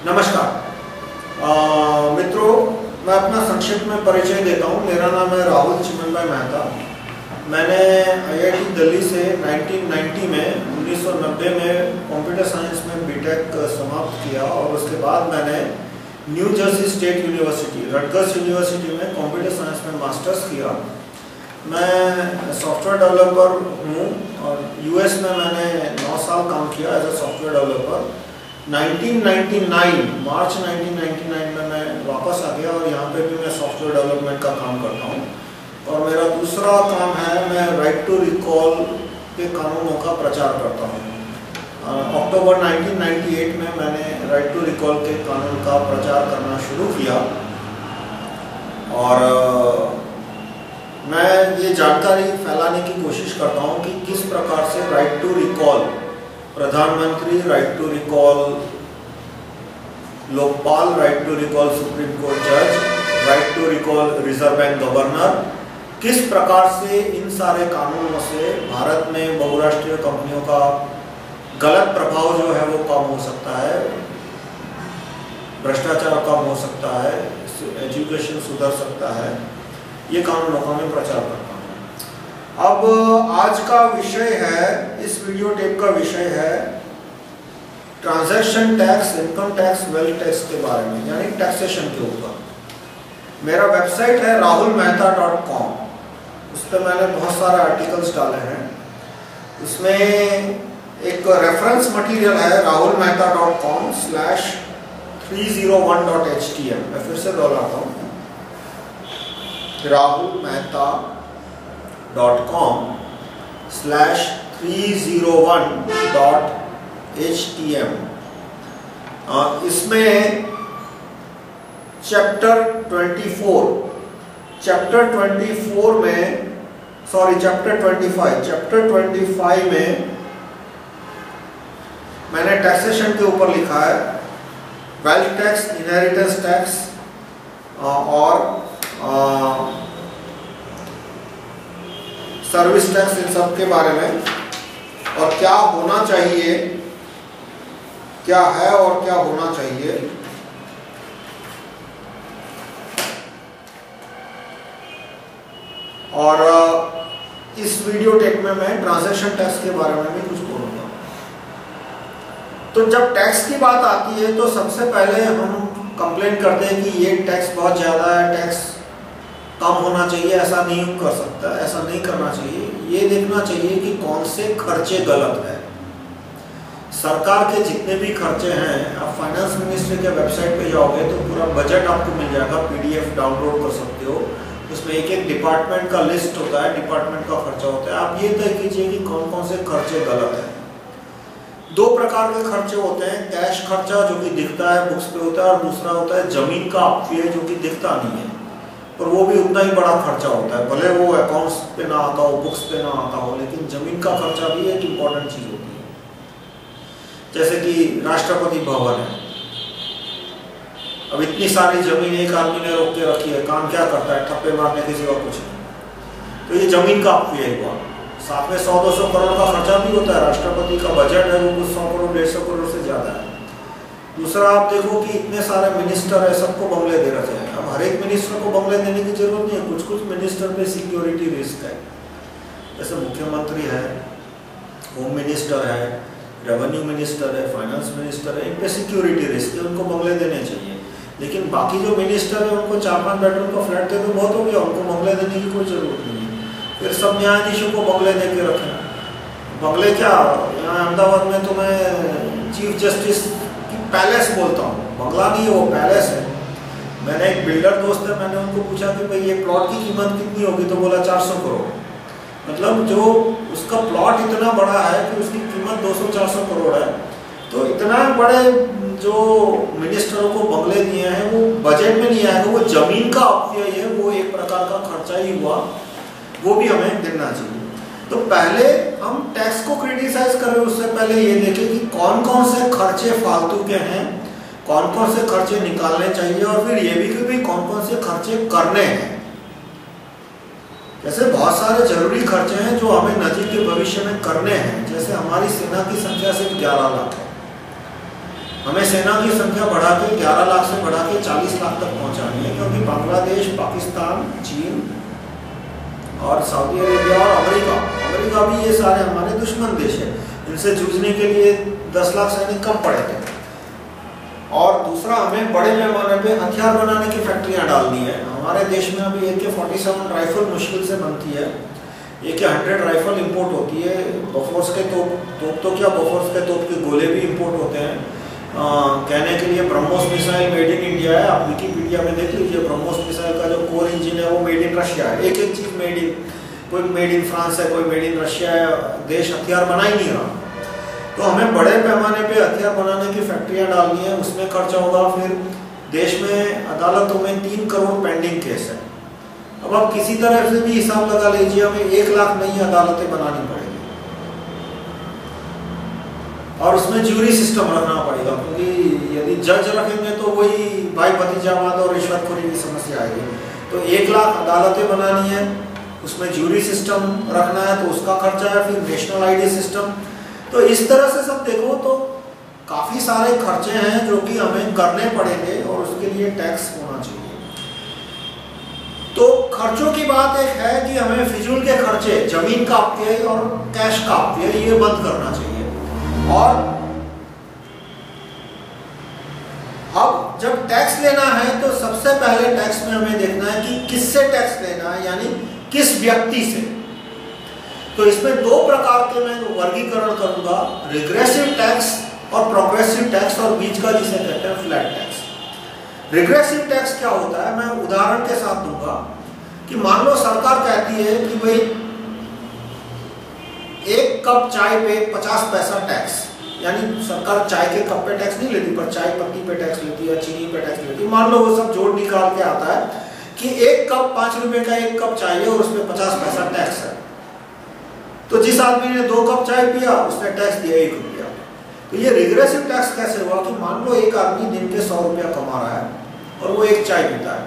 नमस्कार मित्रों, मैं अपना संक्षिप्त में परिचय देता हूँ। मेरा नाम है राहुल चिमन भाई मेहता। मैंने IIT दिल्ली से 1990 में 1990 में कंप्यूटर साइंस में बीटेक समाप्त किया और उसके बाद मैंने new Jersey state university Rutgers university में कंप्यूटर साइंस में मास्टर्स किया। मैं सॉफ्टवेयर डेवलपर हूँ और US में मैंने 9 साल काम किया एज ए सॉफ्टवेयर डेवलपर। 1999 मार्च 1999 में मैं वापस आ गया और यहाँ पे भी मैं सॉफ्टवेयर डेवलपमेंट का काम करता हूँ। और मेरा दूसरा काम है, मैं राइट टू रिकॉल के कानूनों का प्रचार करता हूँ। अक्टूबर 1998 में मैंने राइट टू रिकॉल के कानून का प्रचार करना शुरू किया और मैं ये जानकारी फैलाने की कोशिश करता हूँ कि किस प्रकार से राइट टू रिकॉल, प्रधानमंत्री right to recall, Lokpal right to recall supreme court जज, right to recall reserve bank governor, किस प्रकार से इन सारे कानूनों से भारत में बहुराष्ट्रीय कंपनियों का गलत प्रभाव जो है वो कम हो सकता है, भ्रष्टाचार कम हो सकता है, एजुकेशन सुधर सकता है, ये कानूनों का मैं प्रचार करता हूँ। अब आज का विषय है, इस वीडियो टेप का विषय है transaction tax, income tax, wealth tax के बारे में, यानी टैक्सेशन के ऊपर। मेरा वेबसाइट है rahulmehta.com। उस पर मैंने बहुत सारे आर्टिकल्स डाले हैं। उसमें एक रेफरेंस मटेरियल है rahulmehta.com/301.htm। मैं फिर से दोहराता हूँ, rahulmehta.com/301.htm। इसमें चैप्टर 25 में मैंने टैक्सेशन के ऊपर लिखा है, वेल्थ टैक्स, इनहेरिटेंस टैक्स और सर्विस टैक्स, इन सब के बारे में, और क्या होना चाहिए, क्या है और क्या होना चाहिए। और इस वीडियो टेप में मैं ट्रांजैक्शन टैक्स के बारे में भी कुछ बोलूंगा। तो जब टैक्स की बात आती है तो सबसे पहले हम कंप्लेन करते हैं कि ये टैक्स बहुत ज़्यादा है, टैक्स कम होना चाहिए। ऐसा नहीं कर सकता, ऐसा नहीं करना चाहिए। ये देखना चाहिए कि कौन से खर्चे गलत है। सरकार के जितने भी खर्चे हैं, आप फाइनेंस मिनिस्ट्री के वेबसाइट पे जाओगे तो पूरा बजट आपको मिल जाएगा, PDF डाउनलोड कर सकते हो। उसमें एक एक डिपार्टमेंट का लिस्ट होता है, डिपार्टमेंट का खर्चा होता है। आप ये तय कीजिए कि कौन कौन से खर्चे गलत हैं। 2 प्रकार के खर्चे होते हैं, कैश खर्चा जो कि दिखता है, बुक्स पे होता है, और दूसरा होता है जमीन का अपव्यय जो कि दिखता नहीं है, पर वो भी उतना ही बड़ा खर्चा होता है। भले वो अकाउंट्स पे ना आता हो, बुक्स पे ना आता हो, लेकिन जमीन का खर्चा भी एक इम्पॉर्टेंट चीज होती है। जैसे कि राष्ट्रपति भवन है, अब इतनी सारी जमीन एक आदमी ने रोक के रखी है, काम क्या करता है, ठप्पे मारने के सिवा कुछ नहीं। तो ये जमीन का अपव्यय हुआ। साथ में 100-200 करोड़ का खर्चा भी होता है। राष्ट्रपति का बजट है वो कुछ 100 करोड़ 150 करोड़ से ज्यादा है। दूसरा, आप देखो कि इतने सारे मिनिस्टर है, सबको बंगले दे रखे हैं। अब हर एक मिनिस्टर को बंगले देने की जरूरत नहीं है। कुछ कुछ मिनिस्टर पे सिक्योरिटी रिस्क है, जैसे मुख्यमंत्री है, होम मिनिस्टर है, रेवेन्यू मिनिस्टर है, फाइनेंस मिनिस्टर है, इन पे सिक्योरिटी रिस्क है, उनको बंगले देने चाहिए। लेकिन बाकी जो मिनिस्टर है उनको 4-5 बेडरूम का फ्लैट दे तो बहुत हो गया, उनको बंगले देने की कोई जरूरत नहीं है। फिर सब न्यायाधीशों को बंगले दे के रखें। बंगले क्या, यहाँ अहमदाबाद में तो मैं चीफ जस्टिस की पैलेस बोलता हूँ, बंगला नहीं है वो, पैलेस है। मैंने एक बिल्डर दोस्त है, मैंने उनको पूछा कि भाई ये प्लॉट की कीमत कितनी होगी, तो बोला 400 करोड़। मतलब जो उसका प्लॉट इतना बड़ा है कि उसकी कीमत 200-400 करोड़ है। तो इतना बड़े जो मिनिस्टरों को बंगले दिए हैं वो बजट में नहीं आएगा, वो जमीन का अपव्यय है, वो एक प्रकार का खर्चा ही हुआ, वो भी हमें गिनना चाहिए। तो पहले हम टैक्स को क्रिटिसाइज करें, उससे पहले ये देखें कि कौन कौन से खर्चे फालतू के हैं, कौन कौन से खर्चे निकालने चाहिए, और फिर ये भी कि भाई कौन कौन से खर्चे करने हैं। जैसे बहुत सारे जरूरी खर्चे हैं जो हमें नजीक के भविष्य में करने हैं। जैसे हमारी सेना की संख्या सिर्फ 11 लाख है, हमें सेना की संख्या बढ़ा के 11 लाख से बढ़ा के 40 लाख तक पहुंचानी है, क्योंकि बांग्लादेश, पाकिस्तान, चीन और सऊदी अरेबिया और अमेरिका भी ये सारे हमारे दुश्मन देश है। इनसे जूझने के लिए 10 लाख सैनिक कम पड़े थे। और दूसरा, हमें बड़े पैमाने पे हथियार बनाने की फैक्ट्रियां डालनी है। हमारे देश में अभी AK-47 राइफल मुश्किल से बनती है। AK-100 राइफल इंपोर्ट होती है। बफोर्स के तोप तो क्या, बफोर्स के तोप के गोले भी इंपोर्ट होते हैं। कहने के लिए BrahMos missile made in India है। आप विकिपीडिया में देख लीजिए, ब्रह्मोस मिसाइल का जो कोर इंजन है वो मेड इन रशिया है। एक चीज मेड इन, कोई मेड इन फ्रांस है, कोई मेड इन रशिया है। देश हथियार बना ही नहीं रहा। तो हमें बड़े पैमाने पे हथियार बनाने की फैक्ट्रियां डालनी है, उसमें खर्चा होगा। फिर देश में अदालतों में 3 करोड़ पेंडिंग केस है। अब आप किसी तरह से भी हिसाब लगा लीजिए, हमें 1 लाख नई अदालतें बनानी पड़ेगी और उसमें ज्यूरी सिस्टम रखना पड़ेगा, क्योंकि यदि जज रखेंगे तो वही भाई भतीजावाद और रिश्वतखोरी की समस्या आएगी। तो 1 लाख अदालतें बनानी है, उसमें ज्यूरी सिस्टम रखना है तो उसका खर्चा है। फिर नेशनल आईडी सिस्टम। तो इस तरह से सब देखो तो काफी सारे खर्चे हैं जो कि हमें करने पड़ेंगे और उसके लिए टैक्स होना चाहिए। तो खर्चों की बात एक है कि हमें फिजूल के खर्चे, जमीन का अपव्यय और कैश का अपव्यय, ये बंद करना चाहिए। और अब जब टैक्स लेना है तो सबसे पहले टैक्स में हमें देखना है कि किससे टैक्स लेना है, यानी किस व्यक्ति से। तो इसमें 2 प्रकार के मैं वर्गीकरण करूंगा, रिग्रेसिव टैक्स और प्रोग्रेसिव टैक्स, और बीच का जिसे कहते हैं फ्लैट टैक्स। रिग्रेसिव टैक्स क्या होता है, मैं उदाहरण के साथ दूंगा कि मान लो सरकार कहती है कि भाई 1 कप चाय पे 50 पैसा टैक्स, यानी सरकार चाय के कप पे टैक्स नहीं लेती पर चाय पत्ती पे टैक्स लेती है, चीनी पे टैक्स लेती है। मान लो वो सब जोड़ निकाल के आता है कि 1 कप 5 रुपए का 1 कप चाय है और उसमें 50 पैसा टैक्स है। तो जिस आदमी ने 2 कप चाय पिया उसने टैक्स दिया 1 रुपया। तो ये रिग्रेसिव टैक्स कैसे हुआ कि मान लो एक आदमी दिन के 100 रुपया कमा रहा है और वो 1 चाय पीता है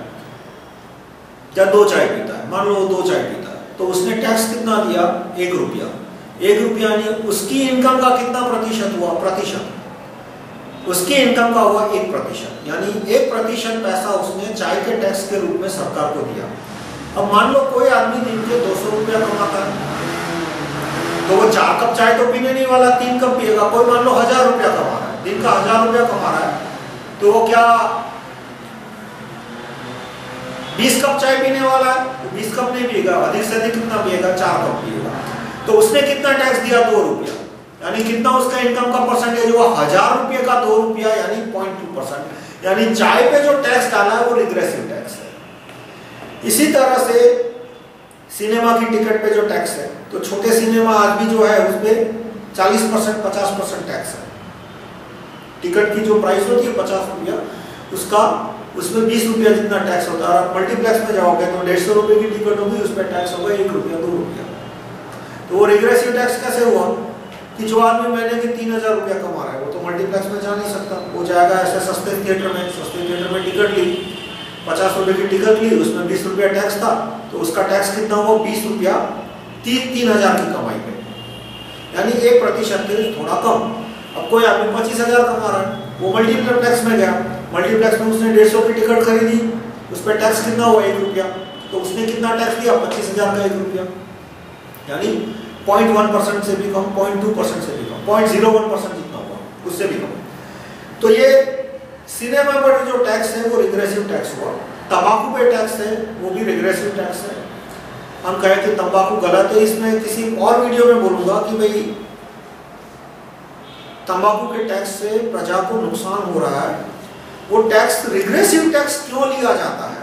या 2 चाय पीता है, मान लो वो 2 चाय पीता है, तो उसने टैक्स कितना दिया, 1 रुपया। 1 रुपया यानी उसकी इनकम का कितना प्रतिशत हुआ, प्रतिशत, उसकी इनकम का हुआ 1%, यानी 1% पैसा उसने चाय के टैक्स के रूप में सरकार को दिया। अब मान लो कोई आदमी दिन के 200 रुपया कमाता है तो वो 4 कप चाय तो पीने नहीं वाला, 3 कप पिएगा। कोई मान लो 1000 रुपया कमा रहा है, दिन का 1000 रुपया कमा रहा है, तो वो क्या 20 कप चाय पीने वाला है, तो 20 कप नहीं पिएगा, अधिक से अधिक कितना पिएगा, 4 कप पिएगा। तो उसने कितना टैक्स दिया, 2 रुपया, यानी कितना उसका इनकम का परसेंटेज हुआ, 1000 रुपये का 2 रुपया यानी 0.2%। यानी चाय पे जो टैक्स डाला है वो रिग्रेसिव टैक्स है। इसी तरह से सिनेमा की टिकट पे जो टैक्स है, तो छोटे सिनेमा आज भी जो है उस पे 40% 50% टैक्स है। टिकट की जो प्राइस होती है 50 रुपया, उसका उसमें 20 रुपया जितना टैक्स होता है। आप मल्टीप्लेक्स में जाओगे तो 150 रुपये की टिकट होगी, उस पर टैक्स होगा 1 रुपया 2 रुपया। तो वो रिग्रेसिव टैक्स कैसे हुआ कि जो आदमी महीने के 3000 रुपया कमा रहा है वो तो मल्टीप्लेक्स में जा नहीं सकता, वो जाएगा ऐसे सस्ते थिएटर में टिकट ली, 50 रुपये की टिकट ली, उसमें 20 रुपया टैक्स था, तो उसका टैक्स कितना हुआ, 20 रुपया 3000 की कमाई पे, यानी 1% के थोड़ा कम। अब कोई आदमी 25,000 कमा रहा है, वो मल्टीप्लेक्स टैक्स में गया, मल्टीप्लेक्स में उसने 150 की टिकट खरीदी, उस पर टैक्स कितना हुआ, 1 रुपया, तो उसने कितना टैक्स दिया, 25,000 का 1 रुपया, यानी 0.1% से भी कम, 0.2% से भी कम, 0.01% जितना हुआ, उससे भी कम। तो ये सिनेमा पर जो टैक्स है वो रिग्रेसिव टैक्स हुआ। तंबाकू पे टैक्स है, वो भी रिग्रेसिव टैक्स है। हम कहें कि तंबाकू गलत है, इसमें किसी और वीडियो में बोलूंगा कि भाई तंबाकू के टैक्स से प्रजा को नुकसान हो रहा है। वो टैक्स रिग्रेसिव टैक्स क्यों लिया जाता है,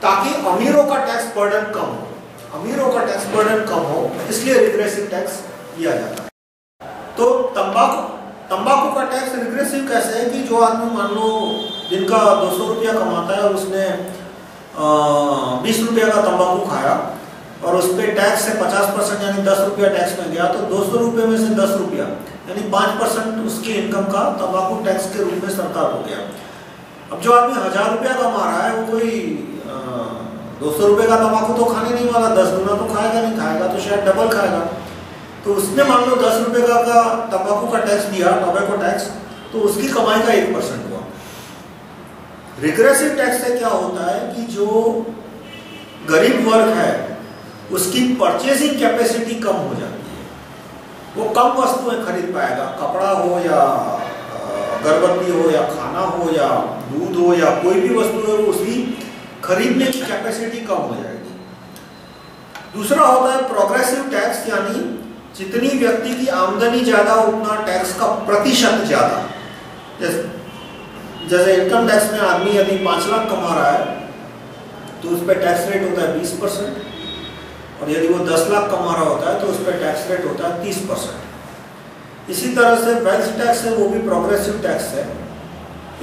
ताकि अमीरों का टैक्स बर्डन कम हो, अमीरों का टैक्स बर्डन कम हो, इसलिए रिग्रेसिव टैक्स लिया जाता है। तो तंबाकू का टैक्स रिग्रेसिव कैसे है कि जो आदमी मान लो दिन का 200 रुपया कमाता है और उसने 20 रुपया का तंबाकू खाया और उस पर टैक्स से 50% यानी 10 रुपया टैक्स में गया, तो 200 रुपये में से 10 रुपया यानी 5% उसकी इनकम का तंबाकू टैक्स के रूप में सरकार हो गया। अब जो आदमी 1000 रुपया कमा रहा है वो कोई 200 रुपये का तंबाकू तो खाने नहीं वाला, 10 गुना तो खाएगा नहीं, खाएगा तो शायद डबल खाएगा। तो उसने मान लो 10 रुपये का तंबाकू का टैक्स दिया, टोबैको टैक्स, तो उसकी कमाई का 1% हुआ। रिग्रेसिव टैक्स से क्या होता है कि जो गरीब वर्ग है उसकी परचेसिंग कैपेसिटी कम हो जाती है, वो कम वस्तुएं खरीद पाएगा, कपड़ा हो या अगरबत्ती हो या खाना हो या दूध हो या कोई भी वस्तु है, उसकी खरीदने की कैपेसिटी कम हो जाएगी। दूसरा होता है प्रोग्रेसिव टैक्स, यानी जितनी व्यक्ति की आमदनी ज्यादा उतना टैक्स का प्रतिशत ज्यादा। जैसे इनकम टैक्स में आदमी यदि 5 लाख कमा रहा है तो उस पर टैक्स रेट होता है 20%, और यदि वो 10 लाख कमा रहा होता है तो उस पर टैक्स रेट होता है 30%। इसी तरह से वेल्थ टैक्स है, वो भी प्रोग्रेसिव टैक्स है,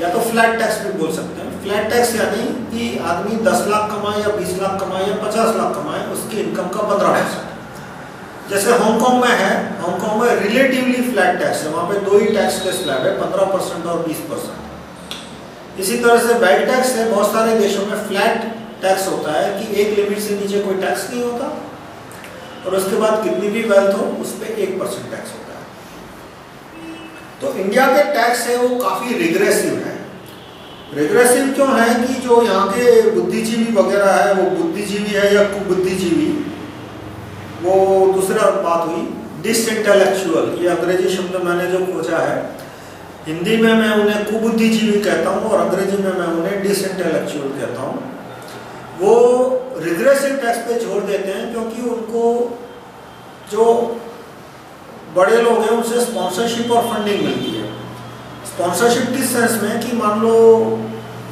या तो फ्लैट टैक्स भी बोल सकते हैं। फ्लैट टैक्स यानी कि आदमी 10 लाख कमाए या 20 लाख कमाए या 50 लाख कमाए, उसकी इनकम का 15%। जैसे हांगकांग में है, हांगकांग में रिलेटिवली फ्लैट टैक्स है, वहाँ पे 2 ही टैक्स के स्लैब है, 15% और 20%। इसी तरह से वेल्थ टैक्स है, बहुत सारे देशों में फ्लैट टैक्स होता है कि एक लिमिट से नीचे कोई टैक्स नहीं होता, और उसके बाद कितनी भी वेल्थ हो उस पर 1% टैक्स होता है। तो इंडिया के टैक्स है वो काफी रिग्रेसिव है। रिग्रेसिव क्यों है कि जो यहाँ के बुद्धिजीवी वगैरह है, वो बुद्धिजीवी है या कुबुद्धिजीवी, वो दूसरा बात हुई। डिसइंटेलेक्चुअल, ये अंग्रेजी शब्द मैंने जो खोजा है, हिंदी में मैं उन्हें कुबुद्धिजीवी कहता हूँ और अंग्रेजी में मैं उन्हें डिसइंटेलेक्चुअल कहता हूँ। वो रिग्रेसिव टैक्स पे जोर देते हैं क्योंकि उनको जो बड़े लोग हैं उनसे स्पॉन्सरशिप और फंडिंग मिलती है। स्पॉन्सरशिप किस सेंस में कि मान लो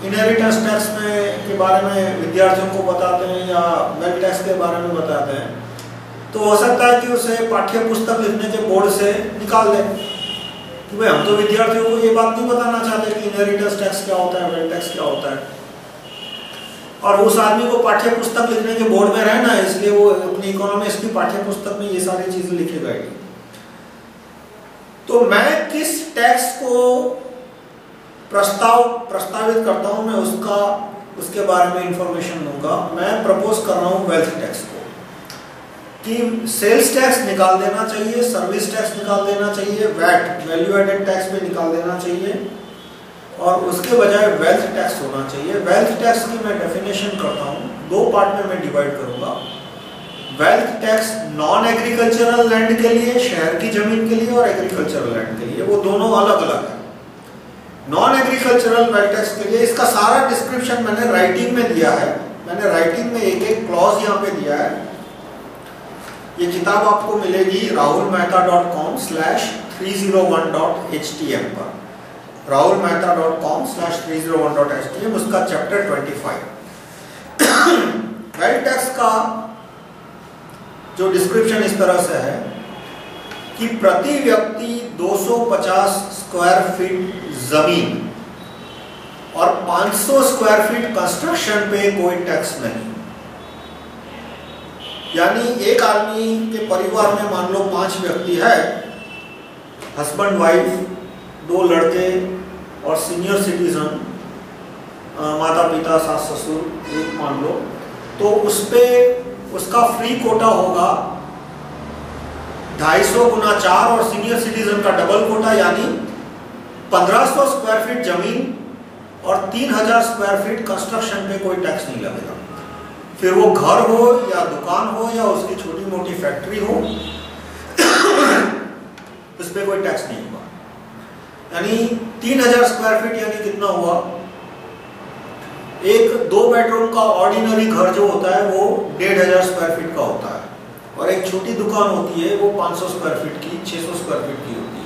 इनहेरिटेंस टैक्स में के बारे में विद्यार्थियों को बताते हैं या वेल्थ टैक्स के बारे में बताते हैं, तो हो सकता है कि उसे पाठ्य पुस्तक लिखने के बोर्ड से निकाल दें कि भाई हम तो विद्यार्थियों को ये बात नहीं बताना चाहते कि इनहेरिटेंस टैक्स क्या होता है, वेल्थ टैक्स क्या होता है, और उस आदमी को पाठ्य पुस्तक लिखने के बोर्ड में रहना है, इसलिए वो अपनी इकोनॉमिक्स की पाठ्य पुस्तक में ये सारी चीजें लिखेगा ही। तो मैं किस टैक्स को प्रस्तावित करता हूं, मैं उसके बारे में इंफॉर्मेशन दूंगा। मैं प्रपोज कर रहा हूं वेल्थ टैक्स को कि सेल्स टैक्स निकाल देना चाहिए, सर्विस टैक्स निकाल देना चाहिए, वैट वैल्यू एडेड टैक्स भी निकाल देना चाहिए, और उसके बजाय वेल्थ टैक्स होना चाहिए। वेल्थ टैक्स की मैं डेफिनेशन करता हूँ, 2 पार्ट में मैं डिवाइड करूंगा। Wealth tax non agricultural land के लिए, शहर की जमीन के लिए, और एग्रीकल्चरल लैंड के लिए, वो दोनों अलग अलग है। नॉन एग्रीकल्चरल वेल्थ टैक्स के लिए इसका सारा डिस्क्रिप्शन मैंने राइटिंग में दिया है, मैंने राइटिंग में एक एक क्लॉज यहाँ पे दिया है। ये किताब आपको मिलेगी rahulmehta.com/301.htm पर, rahulmehta.com/301.htm, उसका चैप्टर 25। वेल्थ टैक्स का जो डिस्क्रिप्शन इस तरह से है कि प्रति व्यक्ति 250 स्क्वायर फीट जमीन और 500 स्क्वायर फीट कंस्ट्रक्शन पे कोई टैक्स नहीं। यानी एक आदमी के परिवार में मान लो 5 व्यक्ति है, हस्बैंड वाइफ, 2 लड़के और सीनियर सिटीजन, माता पिता सास ससुर एक मान लो, तो उस पे उसका फ्री कोटा होगा 250 गुना 4 और सीनियर सिटीजन का डबल कोटा, यानी 1500 स्क्वायर फीट जमीन और 3000 स्क्वायर फीट कंस्ट्रक्शन पे कोई टैक्स नहीं लगेगा। फिर वो घर हो या दुकान हो या उसकी छोटी मोटी फैक्ट्री हो, उस पर कोई टैक्स नहीं होगा। यानी 3000 स्क्वायर फीट यानी कितना हुआ, एक 2 बेडरूम का ऑर्डिनरी घर जो होता है वो 1500 स्क्वायर फीट का होता है, और एक छोटी दुकान होती है वो 500 स्क्वायर फीट की, 600 स्क्वायर फीट की होती है।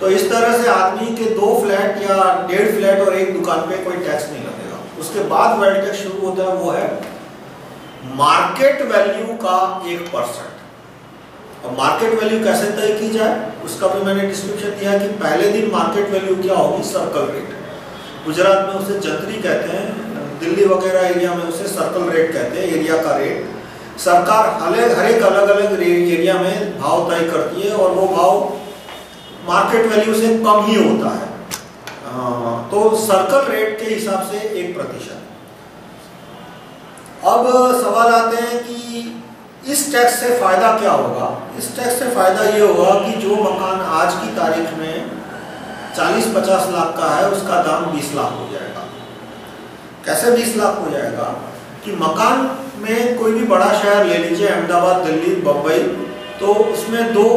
तो इस तरह से आदमी के 2 फ्लैट या 1.5 फ्लैट और एक दुकान पे कोई टैक्स नहीं लगेगा। उसके बाद वेल्थ टैक्स शुरू होता है, वो है मार्केट वैल्यू का 1%। और मार्केट वैल्यू कैसे तय की जाए उसका भी मैंने डिस्क्रिप्शन दिया है कि पहले दिन मार्केट वैल्यू क्या होगी, सर्कल रेट। गुजरात में उसे जंतरी कहते हैं, दिल्ली वगैरह एरिया में उसे सर्कल रेट कहते हैं, एरिया का रेट। सरकार हर एक अलग अलग एरिया में भाव तय करती है और वो भाव मार्केट वैल्यू से कम ही होता है। तो सर्कल रेट के हिसाब से 1%। अब सवाल आते हैं कि इस टैक्स से फायदा क्या होगा। इस टैक्स से फायदा ये होगा कि जो मकान आज की तारीख में 40-50 लाख का है, उसका दाम 20 लाख हो जाएगा। कैसे 20 लाख हो जाएगा कि मकान में कोई भी बड़ा शहर ले लीजिए, अहमदाबाद, दिल्ली, बम्बई, तो उसमें 2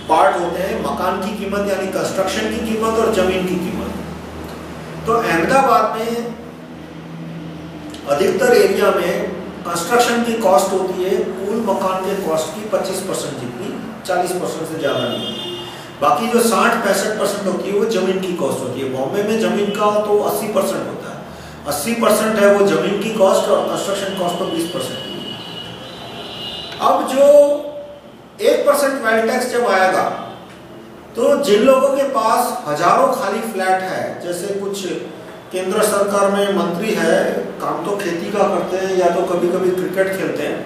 पार्ट होते हैं, मकान की कीमत यानी कंस्ट्रक्शन की कीमत और जमीन की कीमत। तो अहमदाबाद में अधिकतर एरिया में कंस्ट्रक्शन की कॉस्ट होती है कुल मकान के कॉस्ट की 25% जितनी, 40% से ज़्यादा नहीं होती। बाकी जो 60-65% होती है वो जमीन की कॉस्ट होती है। बॉम्बे में जमीन का तो 80% होता है, 80% है वो जमीन की कॉस्ट और कंस्ट्रक्शन कॉस्ट तो 20%। अब जो 1% वेल्थ टैक्स जब आएगा तो जिन लोगों के पास हजारों खाली फ्लैट है, जैसे कुछ केंद्र सरकार में मंत्री है, काम तो खेती का करते हैं या तो कभी कभी क्रिकेट खेलते हैं,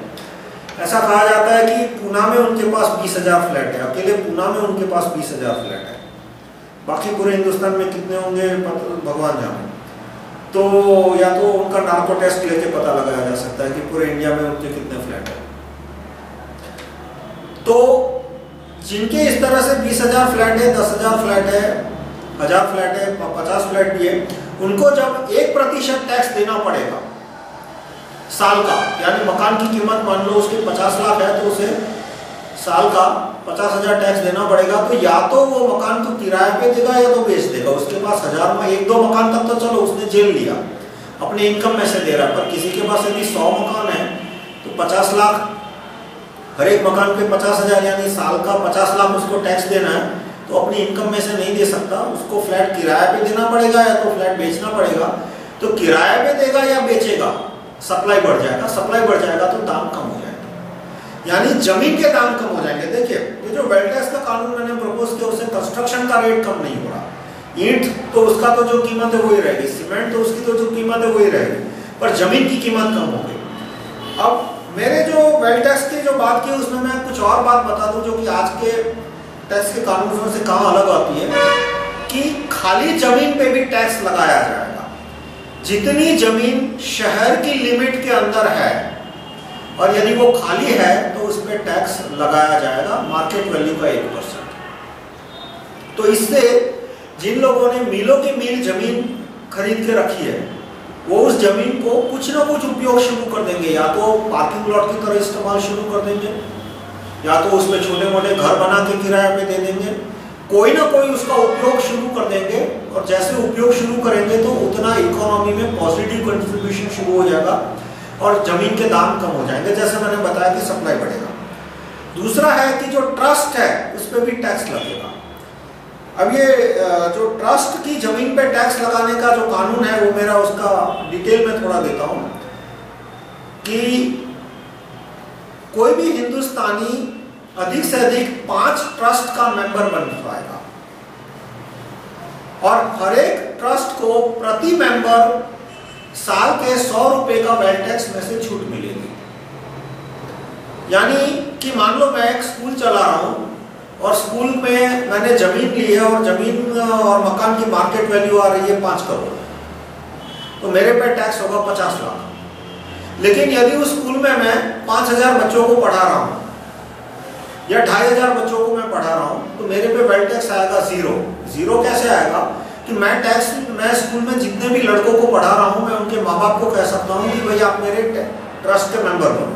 ऐसा कहा जाता है कि पूना में उनके पास 20,000 फ्लैट है, अकेले पूना में उनके पास 20,000 फ्लैट है, बाकी पूरे हिंदुस्तान में कितने होंगे भगवान जाने। तो या तो उनका नार्को टेस्ट लेके पता लगाया जा सकता है कि पूरे इंडिया में उनके कितने फ्लैट है। तो जिनके इस तरह से 20,000 फ्लैट है, 10,000 फ्लैट है, 1,000 फ्लैट है, 50 फ्लैट भी है, उनको जब 1% टैक्स देना पड़ेगा साल का, यानी मकान की कीमत मान लो उसके 50 लाख है तो उसे साल का 50,000 टैक्स देना पड़ेगा। तो या तो वो मकान को किराए पे देगा या तो बेच देगा। उसके पास 1,000 में 1-2 मकान तक तो चलो उसने जेल लिया, अपने इनकम में से दे रहा है, पर किसी के पास यदि 100 मकान है तो 50 लाख, हर एक मकान पे 50,000 यानी साल का 50 लाख उसको टैक्स देना है, तो अपनी इनकम में से नहीं दे सकता, उसको फ्लैट किराए पे देना पड़ेगा या तो फ्लैट बेचना पड़ेगा। तो किराए पे देगा या बेचेगा, सप्लाई बढ़ जाएगा, सप्लाई बढ़ जाएगा तो दाम कम हो जाएगा, यानी जमीन के दाम कम हो जाएंगे। देखिए ये जो वेल्थ टैक्स का कानून मैंने प्रपोज किया उससे कंस्ट्रक्शन का रेट कम नहीं हो रहा, ईंट तो उसका तो जो कीमत है वही रहेगी, सीमेंट तो उसकी तो जो कीमत है वही रहेगी, पर जमीन की कीमत कम हो गई। अब मेरे जो वेल्थ टैक्स की जो बात की उसमें मैं कुछ और बात बता दूं जो कि आज के टैक्स के कानूनों से कहाँ अलग आती है, कि खाली जमीन पे भी टैक्स लगाया जाएगा। जितनी जमीन शहर की लिमिट के अंदर है और यदि वो खाली है तो उस पर टैक्स लगाया जाएगा मार्केट वैल्यू का 1%। तो इससे जिन लोगों ने मीलों की मील जमीन खरीद के रखी है वो उस जमीन को कुछ ना कुछ उपयोग शुरू कर देंगे, या तो पार्किंग लॉट की तरह इस्तेमाल शुरू कर देंगे, या तो उसमें छोटे मोटे घर बना के किराए पे दे देंगे, कोई ना कोई उसका उपयोग शुरू कर देंगे। और जैसे उपयोग शुरू करेंगे तो उतना इकोनॉमी में पॉजिटिव कंट्रीब्यूशन शुरू हो जाएगा और जमीन के दाम कम हो जाएंगे, जैसे मैंने बताया कि सप्लाई बढ़ेगा। दूसरा है कि जो ट्रस्ट है उस पर भी टैक्स लगेगा। अब ये जो ट्रस्ट की जमीन पे टैक्स लगाने का जो कानून है वो मेरा उसका डिटेल में थोड़ा देता हूं, कि कोई भी हिंदुस्तानी अधिक से अधिक 5 ट्रस्ट का मेंबर बन पाएगा और हर एक ट्रस्ट को प्रति मेंबर साल के 100 रुपए का वेल्थ टैक्स में से छूट मिलेगी। यानी कि मान लो मैं एक स्कूल चला रहा हूं और स्कूल में मैंने जमीन ली है और जमीन और मकान की मार्केट वैल्यू आ रही है 5 करोड़, तो मेरे पे टैक्स होगा 50 लाख। लेकिन यदि उस स्कूल में मैं 5,000 बच्चों को पढ़ा रहा हूँ या 2,500 बच्चों को मैं पढ़ा रहा हूँ तो मेरे पे वेल्थ टैक्स आएगा 0। 0 कैसे आएगा कि मैं स्कूल में जितने भी लड़कों को पढ़ा रहा हूँ मैं उनके माँ बाप को कह सकता हूँ कि भाई आप मेरे ट्रस्ट के मेंबर बनो।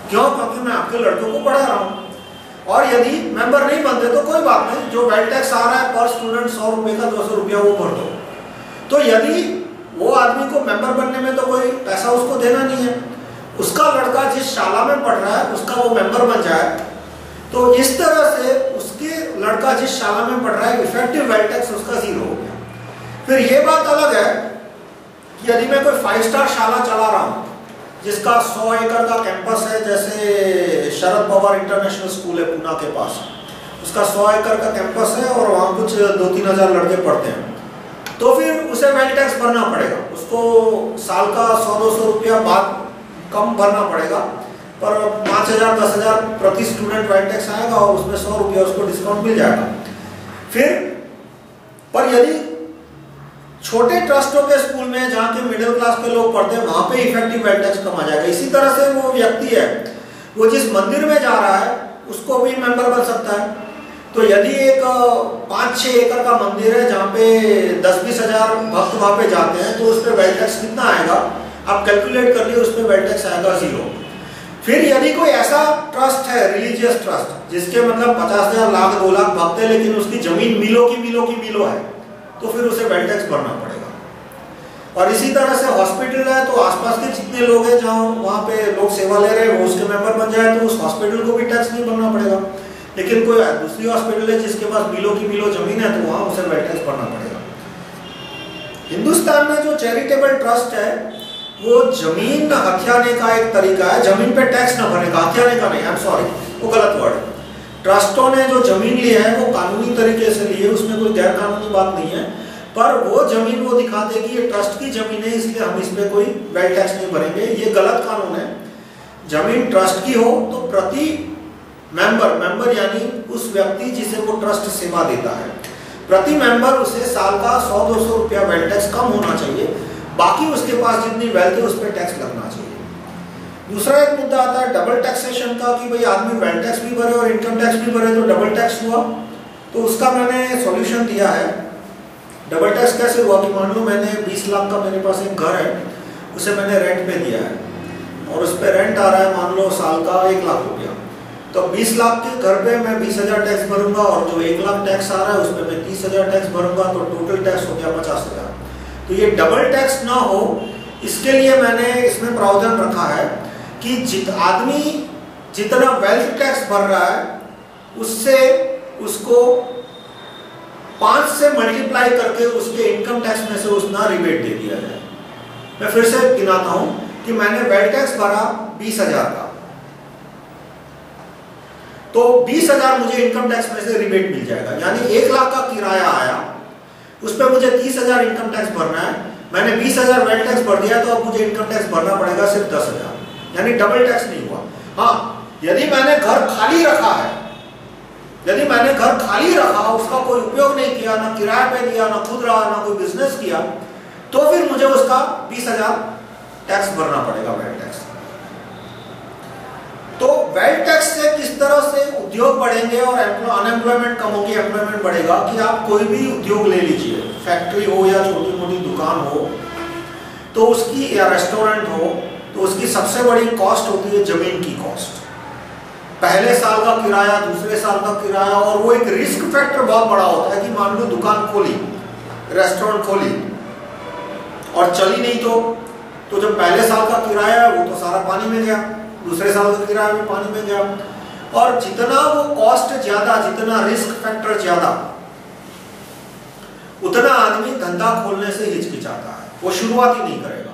क्यों? क्योंकि मैं आपके लड़कों को पढ़ा रहा हूँ। और यदि मेंबर नहीं बनते तो कोई बात नहीं, जो वेल्थ टैक्स आ रहा है पर स्टूडेंट 100 रुपए का 200 रुपया वो भर दो। तो यदि वो आदमी को मेंबर बनने में तो कोई पैसा उसको देना नहीं है, उसका लड़का जिस शाला में पढ़ रहा है उसका वो मेंबर बन जाए, तो इस तरह से उसके लड़का जिस शाला में पढ़ रहा है इफेक्टिव वेल्थ टैक्स उसका 0 हो गया। फिर ये बात अलग है कि यदि मैं कोई 5 स्टार शाला चला रहा हूँ जिसका 100 एकड़ का कैंपस है, जैसे शरद पवार इंटरनेशनल स्कूल है पूना के पास, उसका 100 एकड़ का कैंपस है और वहाँ कुछ 2-3 हज़ार लड़के पढ़ते हैं, तो फिर उसे वेल्थ टैक्स भरना पड़ेगा। उसको साल का 100-200 रुपया बाद कम भरना पड़ेगा, पर 5,000-10,000 प्रति स्टूडेंट वेल्थ टैक्स आएगा और उसमें 100 रुपया उसको डिस्काउंट मिल जाएगा। फिर पर यदि छोटे ट्रस्टों के स्कूल में जहाँ के मिडिल क्लास के लोग पढ़ते हैं वहां पे इफेक्टिव वेल्थ टैक्स कम आ जाएगा। इसी तरह से वो व्यक्ति है वो जिस मंदिर में जा रहा है उसको भी मेंबर बन सकता है, तो यदि एक 5-6 एकड़ का मंदिर है जहाँ पे 10-20 हजार भक्त वहाँ पे जाते हैं, तो उस पर वेल्थ टैक्स कितना आएगा आप कैलकुलेट कर लिए, उस पर वेल्थ टैक्स आएगा 0। फिर यदि कोई ऐसा ट्रस्ट है, रिलीजियस ट्रस्ट, जिसके मतलब 50,000, लाख, 2 लाख भक्त है, लेकिन उसकी जमीन मीलों की है, तो फिर उसे वेल्थ टैक्स भरना पड़ेगा। और इसी तरह से हॉस्पिटल है, तो आसपास के जितने लोग हैं जहाँ वहाँ पे लोग सेवा ले रहे हैं, वो उसके मेंबर बन जाए तो उस हॉस्पिटल को भी टैक्स नहीं भरना पड़ेगा। लेकिन कोई दूसरी हॉस्पिटल है जिसके पास मीलों की जमीन है, तो वहाँ उसे वेल्थ टैक्स भरना पड़ेगा। हिंदुस्तान में जो चैरिटेबल ट्रस्ट है, वो जमीन हथियाने का एक तरीका है, जमीन पे टैक्स न भरने का, हथियाने का नहीं, आई एम सॉरी, वो गलत वर्ड है। ट्रस्टों ने जो जमीन ली है वो कानूनी तरीके से ली है, उसमें कोई गैर कानूनी बात नहीं है, पर वो जमीन वो दिखाते कि ये ट्रस्ट की जमीन है, इसलिए हम इस पे कोई वेल्थ टैक्स नहीं भरेंगे, ये गलत कानून है। जमीन ट्रस्ट की हो तो प्रति मेंबर यानी उस व्यक्ति जिसे वो ट्रस्ट सेवा देता है, प्रति मेंबर उसे साल का 100-200 रुपया वेल्थ टैक्स कम होना चाहिए, बाकी उसके पास जितनी वेल्थ है उस पर टैक्स लगना चाहिए। दूसरा एक मुद्दा आता है डबल टैक्सेशन का, कि भाई आदमी वेल्थ टैक्स भी भरे और इनकम टैक्स भी भरे तो डबल टैक्स हुआ। तो उसका मैंने सॉल्यूशन दिया है। डबल टैक्स कैसे हुआ कि मान लो मैंने 20 लाख का मेरे पास एक घर है, उसे मैंने रेंट पे दिया है और उस पर रेंट आ रहा है मान लो साल का 1 लाख रुपया, तो 20 लाख के घर पे मैं 20,000 टैक्स भरूंगा और जो 1 लाख टैक्स आ रहा है उसमें मैं 30,000 टैक्स भरूंगा, तो टोटल टैक्स हो गया 50,000। तो ये डबल टैक्स ना हो इसके लिए मैंने इसमें प्रावधान रखा है कि आदमी जितना वेल्थ टैक्स भर रहा है उससे उसको 5 से मल्टीप्लाई करके उसके इनकम टैक्स में से उसना रिबेट दे दिया जाए। मैं फिर से गिनाता हूं कि मैंने वेल्थ टैक्स भरा 20,000 का, तो 20,000 मुझे इनकम टैक्स में से रिबेट मिल जाएगा, यानी 1 लाख का किराया आया, उस पर मुझे 30,000 इनकम टैक्स भरना है, मैंने 20,000 वेल्थ टैक्स भर दिया, तो अब मुझे इनकम टैक्स भरना पड़ेगा सिर्फ 10,000, यानी डबल टैक्स नहीं हुआ। हाँ, यदि मैंने घर खाली रखा है, यदि मैंने घर खाली रखा, उसका कोई उपयोग नहीं किया, ना किराए पे दिया, ना खुद रहा, ना कोई बिजनेस किया, तो फिर मुझे उसका 20,000 टैक्स भरना पड़ेगा, वेल्थ टैक्स। तो वेल्थ टैक्स से किस तरह से उद्योग बढ़ेंगे और अनएम्प्लॉयमेंट कम होगी, एम्प्लॉयमेंट बढ़ेगा, कि आप कोई भी उद्योग ले लीजिए, फैक्ट्री हो या छोटी मोटी दुकान हो, तो उसकी, या रेस्टोरेंट हो, तो उसकी सबसे बड़ी कॉस्ट होती है जमीन की कॉस्ट। पहले साल का किराया, दूसरे साल का किराया, और वो एक रिस्क फैक्टर बहुत बड़ा होता है कि मान लो दुकान खोली, रेस्टोरेंट खोली और चली नहीं, तो जब पहले साल का किराया है वो तो सारा पानी में गया, दूसरे साल का किराया भी पानी में गया, और जितना वो कॉस्ट ज्यादा, जितना रिस्क फैक्टर ज्यादा, उतना आदमी धंधा खोलने से हिचकिचाता है, वो शुरुआत ही नहीं करेगा।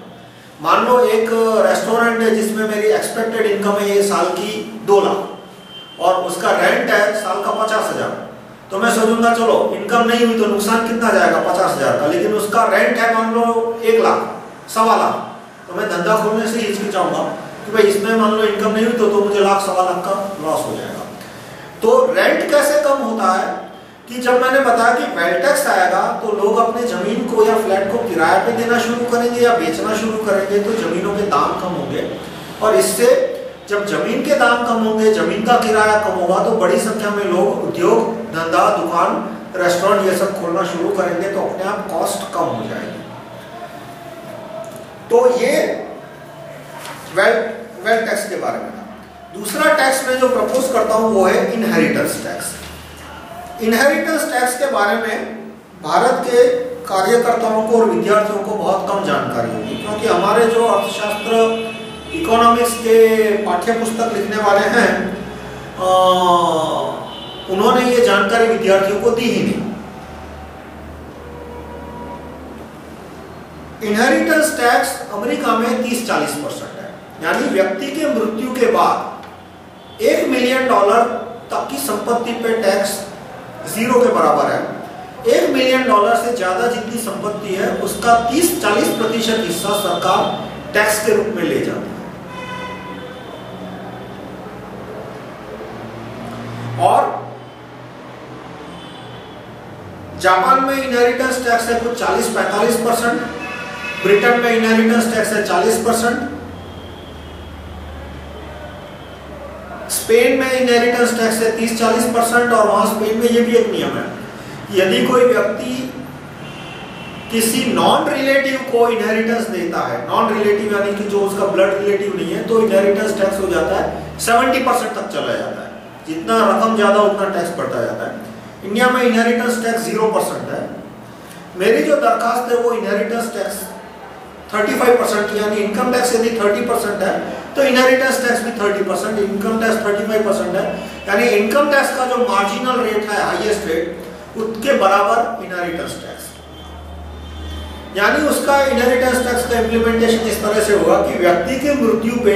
मान लो एक रेस्टोरेंट है जिसमें मेरी एक्सपेक्टेड इनकम है ये साल की 2 लाख और उसका रेंट है साल का 50,000, तो मैं सोचूंगा चलो इनकम नहीं हुई तो नुकसान कितना जाएगा 50,000 का, लेकिन उसका रेंट है मान लो 1 लाख, 1.25 लाख, तो मैं धंधा खोलने से हिचकिचाऊंगा कि भाई इसमें मान लो इनकम नहीं हुई तो मुझे 1 लाख, 1.25 लाख का लॉस हो जाएगा। तो रेंट कैसे कम होता है कि जब मैंने बताया कि वेल्थ टैक्स आएगा तो लोग अपने जमीन को या फ्लैट को किराए पे देना शुरू करेंगे या बेचना शुरू करेंगे, तो जमीनों के दाम कम होंगे, और इससे जब जमीन के दाम कम होंगे, जमीन का किराया कम होगा, तो बड़ी संख्या में लोग उद्योग, धंधा, दुकान, रेस्टोरेंट ये सब खोलना शुरू करेंगे, तो अपने आप कॉस्ट कम हो जाएगी। तो ये वेल्थ टैक्स के बारे में। दूसरा टैक्स में जो प्रपोज करता हूं वो है इनहेरिटेंस टैक्स। इनहेरिटेंस टैक्स के बारे में भारत के कार्यकर्ताओं को और विद्यार्थियों को बहुत कम जानकारी होगी, क्योंकि हमारे जो अर्थशास्त्र, इकोनॉमिक्स के पाठ्य पुस्तक लिखने वाले हैं, उन्होंने ये जानकारी विद्यार्थियों को दी ही नहीं। इनहेरिटेंस टैक्स अमेरिका में 30-40% है, यानी व्यक्ति के मृत्यु के बाद $1 मिलियन तक की संपत्ति पे टैक्स 0 के बराबर है। $1 मिलियन से ज्यादा जितनी संपत्ति है उसका 30-40% हिस्सा सरकार टैक्स के रूप में ले जाती है। और जापान में इनहेरिटेंस टैक्स है कुछ 40-45%, ब्रिटेन में इनहेरिटेंस टैक्स है 40%, स्पेन में इनहेरिटेंस टैक्स है 30-40%, और वहां स्पेन में ये भी एक नियम है, यदि कोई व्यक्ति किसी नॉन रिलेटिव को इनहेरिटेंस देता है, नॉन रिलेटिव यानी कि जो उसका ब्लड रिलेटिव नहीं है, तो इनहेरिटेंस टैक्स हो जाता है 70% तक चला जाता है। जितना रकम ज्यादा उतना टैक्स बढ़ता जाता है। इंडिया में इनहेरिटेंस टैक्स 0% है। मेरी जो दरखास्त है वो इनहेरिटेंस टैक्स 35% यानी इनकम टैक्स यदि 30% है तो इनहेरिटेंस टैक्स भी 30%, इनकम टैक्स 35% है, यानी इनकम टैक्स का जो मार्जिनल रेट है, हाईएस्ट रेट, उसके बराबर इनहेरिटेंस टैक्स। यानी उसका इनहेरिटेंस टैक्स का इम्प्लीमेंटेशन इस तरह से होगा कि व्यक्ति की मृत्यु पे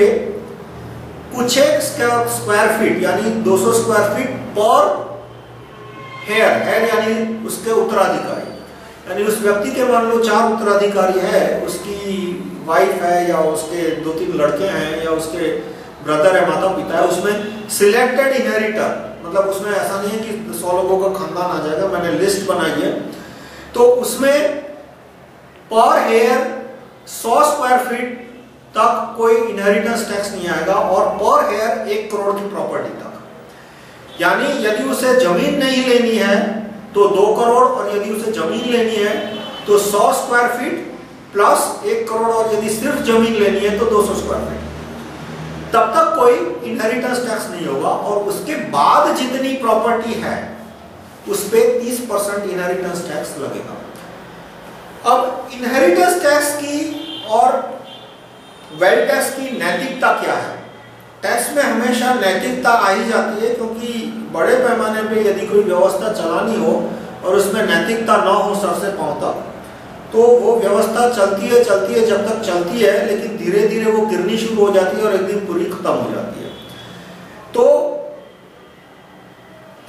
कुछ एक स्क्वायर फीट यानी 200 स्क्वायर फीट पर हेयर यानी उसके उत्तराधिकारी, यानी उस व्यक्ति के मान लो 4 उत्तराधिकारी है, उसकी वाइफ है या उसके 2-3 लड़के हैं या उसके ब्रदर है, माता पिता है, उसमें सिलेक्टेड इनहेरिटर, मतलब उसमें ऐसा नहीं है कि 100 लोगों का खानदान आ जाएगा, मैंने लिस्ट बनाई है, तो उसमें पर हेयर 100 स्क्वायर फीट तक कोई इनहेरिटेंस टैक्स नहीं आएगा, और पर हेयर 1 करोड़ की प्रॉपर्टी तक। यानी यदि उसे जमीन नहीं लेनी है तो 2 करोड़, और यदि उसे जमीन लेनी है तो 100 स्क्वायर फीट प्लस 1 करोड़, और यदि सिर्फ जमीन लेनी है तो 200 स्क्वायर फीट, तब तक कोई इनहेरिटेंस टैक्स नहीं होगा। और उसके बाद जितनी प्रॉपर्टी है उस पे 30% इनहेरिटेंस टैक्स लगेगा। अब इनहेरिटेंस टैक्स की और वेल्थ टैक्स की नैतिकता क्या है? टैक्स में हमेशा नैतिकता आ ही जाती है, क्योंकि बड़े पैमाने पे यदि कोई व्यवस्था चलानी हो और उसमें नैतिकता न हो सर से पांव तक, तो वो व्यवस्था चलती है जब तक चलती है, लेकिन धीरे धीरे वो गिरनी शुरू हो जाती है और एक दिन पूरी खत्म हो जाती है। तो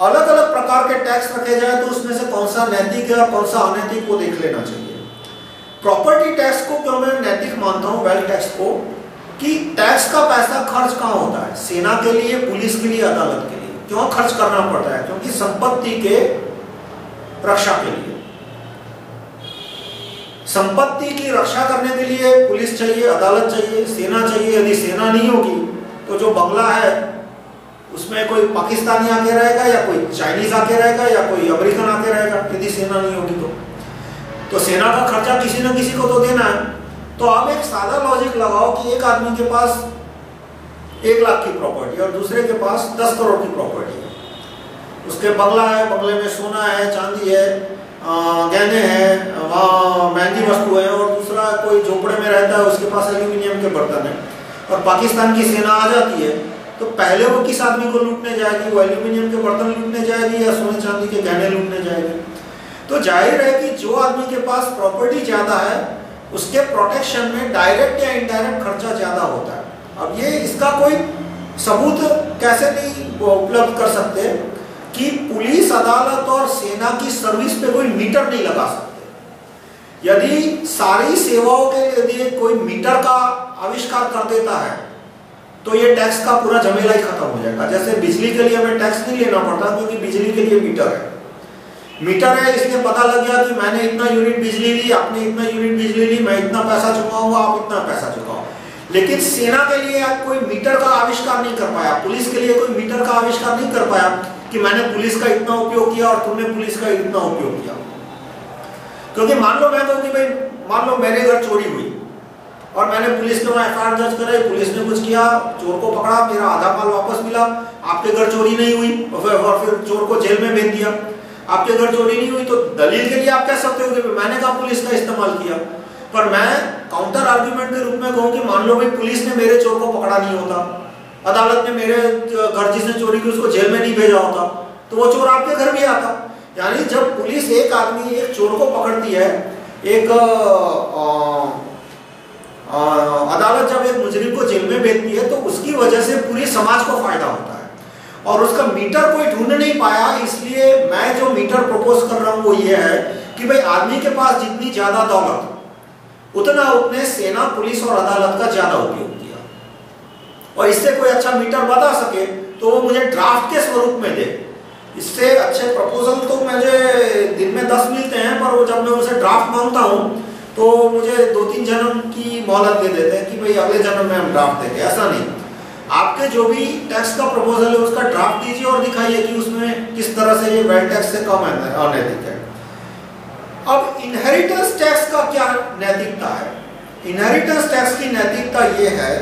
अलग अलग प्रकार के टैक्स रखे जाए तो उसमें से कौन सा नैतिक है और कौन सा अनैतिक वो देख लेना चाहिए। प्रॉपर्टी टैक्स को क्यों मैं नैतिक मानता हूं, वेल्थ टैक्स को, कि टैक्स का पैसा खर्च कहां होता है? सेना के लिए, पुलिस के लिए, अदालत के लिए। क्यों खर्च करना पड़ता है? क्योंकि संपत्ति के रक्षा के लिए। संपत्ति की रक्षा करने के लिए पुलिस चाहिए, अदालत चाहिए, सेना चाहिए। यदि सेना नहीं होगी तो जो बंगला है उसमें कोई पाकिस्तानी आके रहेगा या कोई चाइनीज आके रहेगा या कोई अमेरिकन आके रहेगा, यदि सेना नहीं होगी तो सेना का खर्चा किसी न किसी को तो देना है। तो आप एक सादा लॉजिक लगाओ कि एक आदमी के पास 1 लाख की प्रॉपर्टी और दूसरे के पास 10 करोड़ की प्रॉपर्टी है। उसके बंगला है, बंगले में सोना है, चांदी है, गहने हैं, वहाँ महंगी वस्तु है, और दूसरा कोई झोपड़े में रहता है, उसके पास एल्यूमिनियम के बर्तन है, और पाकिस्तान की सेना आ जाती है तो पहले वो किस आदमी को लूटने जाएगी? वो एल्यूमिनियम के बर्तन लूटने जाएगी या सोने चांदी के गहने लूटने जाएगी? तो जाहिर है कि जो आदमी के पास प्रॉपर्टी ज्यादा है उसके प्रोटेक्शन में डायरेक्ट या इनडायरेक्ट खर्चा ज्यादा होता है। अब ये इसका कोई सबूत कैसे नहीं उपलब्ध कर सकते कि पुलिस, अदालत और सेना की सर्विस पे कोई मीटर नहीं लगा सकते। यदि सारी सेवाओं के लिए कोई मीटर का आविष्कार कर देता है तो ये टैक्स का पूरा झमेला ही खत्म हो जाएगा। जैसे बिजली के लिए हमें टैक्स नहीं लेना पड़ता, क्योंकि बिजली के लिए मीटर है। मीटर है इसलिए पता लग गया कि मैंने इतना यूनिट बिजली ली, आपने इतना यूनिट बिजली ली, मैं इतना पैसा चुकाऊंगा, आप इतना पैसा चुकाओ। लेकिन सेना के लिए आप कोई मीटर का आविष्कार नहीं कर पाया, पुलिस के लिए कोई मीटर का आविष्कार नहीं कर पाया कि मैंने पुलिस का इतना उपयोग किया और तुमने पुलिस का इतना उपयोग किया। क्योंकि मान लो मैं कहूँ कि भाई मान लो मेरे घर चोरी हुई और मैंने पुलिस के वहां एफआईआर दर्ज कराई, पुलिस ने कुछ किया, चोर को पकड़ा, मेरा आधा माल वापस मिला, आपके घर चोरी नहीं हुई, और फिर चोर को जेल में भेज दिया। आपके घर चोरी नहीं हुई तो दलील के लिए आप कह सकते हो कि मैंने कहा पुलिस का इस्तेमाल किया। पर मैं काउंटर आर्गुमेंट के रूप में कहूं कि मान लो भाई पुलिस ने मेरे चोर को पकड़ा नहीं होता, अदालत ने मेरे घर जिसने चोरी की उसको जेल में नहीं भेजा होता, तो वो चोर आपके घर भी आता। यानी जब पुलिस एक आदमी एक चोर को पकड़ती है, एक अदालत जब एक मुजरिम को जेल में भेजती है, तो उसकी वजह से पूरे समाज को फायदा होता है। और उसका मीटर कोई ढूंढ नहीं पाया, इसलिए मैं जो मीटर प्रपोज कर रहा हूं वो ये है कि भाई आदमी के पास जितनी ज्यादा दौलत उतना उसने सेना, पुलिस और अदालत का ज्यादा उपयोग किया। और इससे कोई अच्छा मीटर बता सके तो वो मुझे ड्राफ्ट के स्वरूप में दे। इससे अच्छे प्रपोजल तो मुझे दिन में 10 मिलते हैं, पर वो जब मैं उसे ड्राफ्ट मांगता हूं तो मुझे 2-3 जन्म की मोहलत दे देते हैं कि भाई अगले जन्म में हम ड्राफ्ट देंगे। ऐसा नहीं, आपके जो भी टैक्स का प्रपोजल है उसका ड्राफ्ट दीजिए और दिखाइए कि उसमें किस तरह से ये वेल्थ टैक्स से कम अनैतिक है। अब इनहेरिटेंस टैक्स का क्या नैतिकता है? इनहेरिटेंस टैक्स की नैतिकता ये है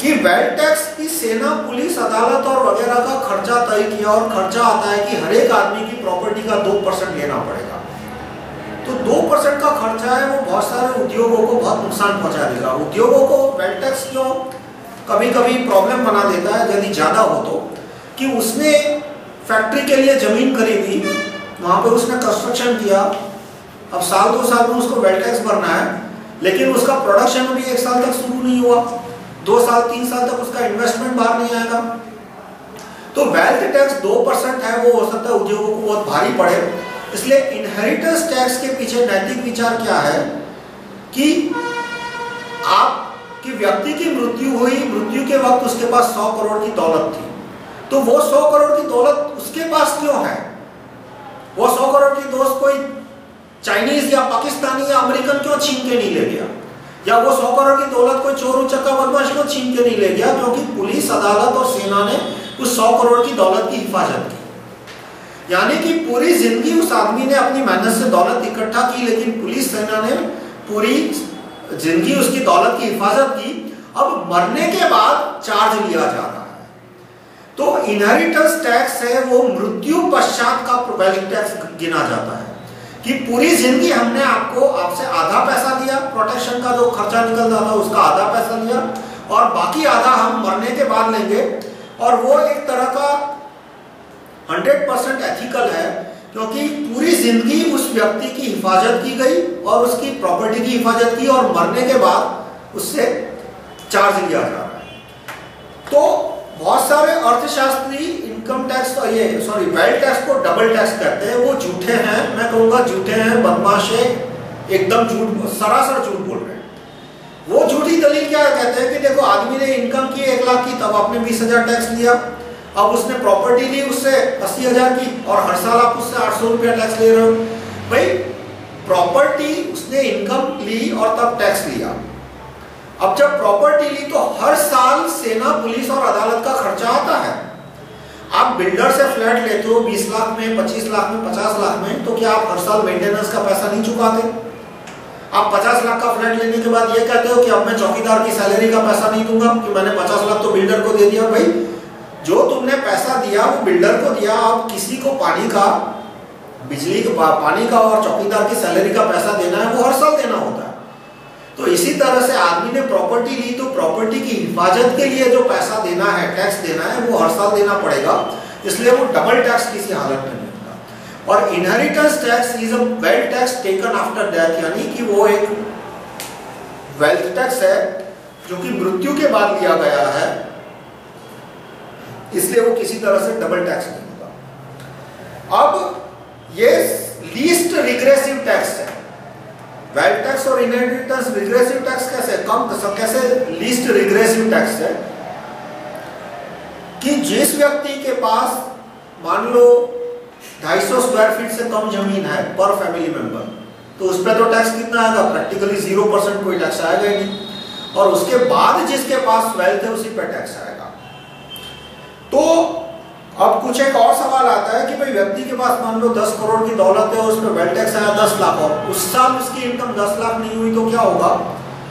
कि वेल्थ टैक्स की सेना, पुलिस, अदालत और वगैरह का खर्चा तय किया और खर्चा आता है कि हर एक आदमी की प्रॉपर्टी का 2% लेना पड़ेगा। तो 2% का खर्चा है वो बहुत सारे उद्योगों को बहुत नुकसान पहुंचा देगा। उद्योगों को वेल्थ टैक्स क्यों कभी कभी प्रॉब्लम बना देता है यदि ज्यादा हो तो, कि उसने फैक्ट्री के लिए जमीन खरीदी, वहां पे उसने कंस्ट्रक्शन किया, अब साल 2 साल में उसको वेल्थ टैक्स भरना है, लेकिन उसका प्रोडक्शन अभी 1 साल तक शुरू नहीं हुआ, 2 साल 3 साल तक उसका इन्वेस्टमेंट बाहर नहीं आएगा। तो वेल्थ टैक्स 2% है, वो हो सकता है उद्योगों को बहुत भारी पड़े। इसलिए इनहेरिटेंस टैक्स के पीछे नैतिक विचार क्या है कि आपकी व्यक्ति की मृत्यु हुई, मृत्यु के वक्त उसके पास 100 करोड़ की दौलत थी, तो वो 100 करोड़ की दौलत उसके पास क्यों है? वो 100 करोड़ की दोस्त कोई चाइनीज या पाकिस्तानी या अमेरिकन क्यों छीन के नहीं ले गया? या वो 100 करोड़ की दौलत कोई चोर उचक्का बदमाश क्यों छीन के नहीं ले गया? क्योंकि पुलिस, अदालत और सेना ने उस 100 करोड़ की दौलत की हिफाजत की। यानी कि पूरी जिंदगी उस आदमी ने अपनी मेहनत से दौलत इकट्ठा की, लेकिन पुलिस, सेना ने पूरी जिंदगी उसकी दौलत की हिफाजत की। अब मरने के बाद चार्ज लिया जा रहा है। तो इनहेरिटेंस टैक्स है वो मृत्यु पश्चात का वेल्थ टैक्स गिना जाता है कि पूरी जिंदगी हमने आपसे आधा पैसा लिया, प्रोटेक्शन का जो खर्चा निकलता था उसका आधा पैसा लिया, और बाकी आधा हम मरने के बाद लेंगे। और वो एक तरह का 100% एथिकल है, क्योंकि पूरी जिंदगी उस व्यक्ति की हिफाजत की गई और उसकी प्रॉपर्टी की हिफाजत की, और मरने के बाद उससे चार्ज लिया जा रहा है। तो बहुत सारे अर्थशास्त्री इनकम टैक्स वेल्थ टैक्स को डबल टैक्स कहते हैं। वो झूठे हैं, मैं कहूंगा झूठे हैं, बदमाश है, एकदम झूठ, सरासर झूठ बोल रहे हैं। वो झूठी दलील क्या कहते हैं कि देखो आदमी ने इनकम की 1 लाख की, तब आपने 20,000 टैक्स लिया, अब उसने प्रॉपर्टी ली उससे 80,000 की और हर साल आप उससे 800 रुपया टैक्स ले रहे हो। भाई प्रॉपर्टी उसने इनकम ली और तब टैक्स लिया। अब जब प्रॉपर्टी ली तो हर साल सेना, पुलिस और अदालत का खर्चा आता है। आप बिल्डर से फ्लैट लेते हो 20 लाख में, 25 लाख में, 50 लाख में, तो क्या आप हर साल मेंटेनेंस का पैसा नहीं चुकाते? आप 50 लाख का फ्लैट लेने के बाद ये कहते हो कि अब मैं चौकीदार की सैलरी का पैसा नहीं दूंगा कि मैंने 50 लाख तो बिल्डर को दे दिया। भाई जो तुमने पैसा दिया वो बिल्डर को दिया, अब किसी को पानी का, बिजली का, पानी का और चौकीदार की सैलरी का पैसा देना है, वो हर साल देना होता है। तो इसी तरह से आदमी ने प्रॉपर्टी ली तो प्रॉपर्टी की हिफाजत के लिए जो पैसा देना है, टैक्स देना है, वो हर साल देना पड़ेगा। इसलिए वो डबल टैक्स किसी हालत में नहीं होता। और inheritance tax is a wealth tax taken after death, यानी कि वो एक वेल्थ टैक्स है जो कि मृत्यु के बाद लिया गया है, इसलिए वो किसी तरह से डबल टैक्स नहीं होगा। अब ये लीस्ट रिग्रेसिव टैक्स है। वेल्थ टैक्स और इनहेरिटेंस रिग्रेसिव टैक्स कैसे लीस्ट रिग्रेसिव टैक्स है कि जिस व्यक्ति के पास मान लो 250 स्क्वायर फीट से कम जमीन है पर फैमिली मेंबर, तो उस पर तो टैक्स कितना आएगा? प्रैक्टिकली 0% कोई टैक्स आएगा ही नहीं। और उसके बाद जिसके पास वेल्थ है उसी पर टैक्स आएगा। तो अब कुछ एक और सवाल आता है कि भाई व्यक्ति के पास मान लो 10 करोड़ की दौलत है और उसमें वेल्थ टैक्स आया 10 लाख, और उस साल उसकी इनकम 10 लाख नहीं हुई तो क्या होगा?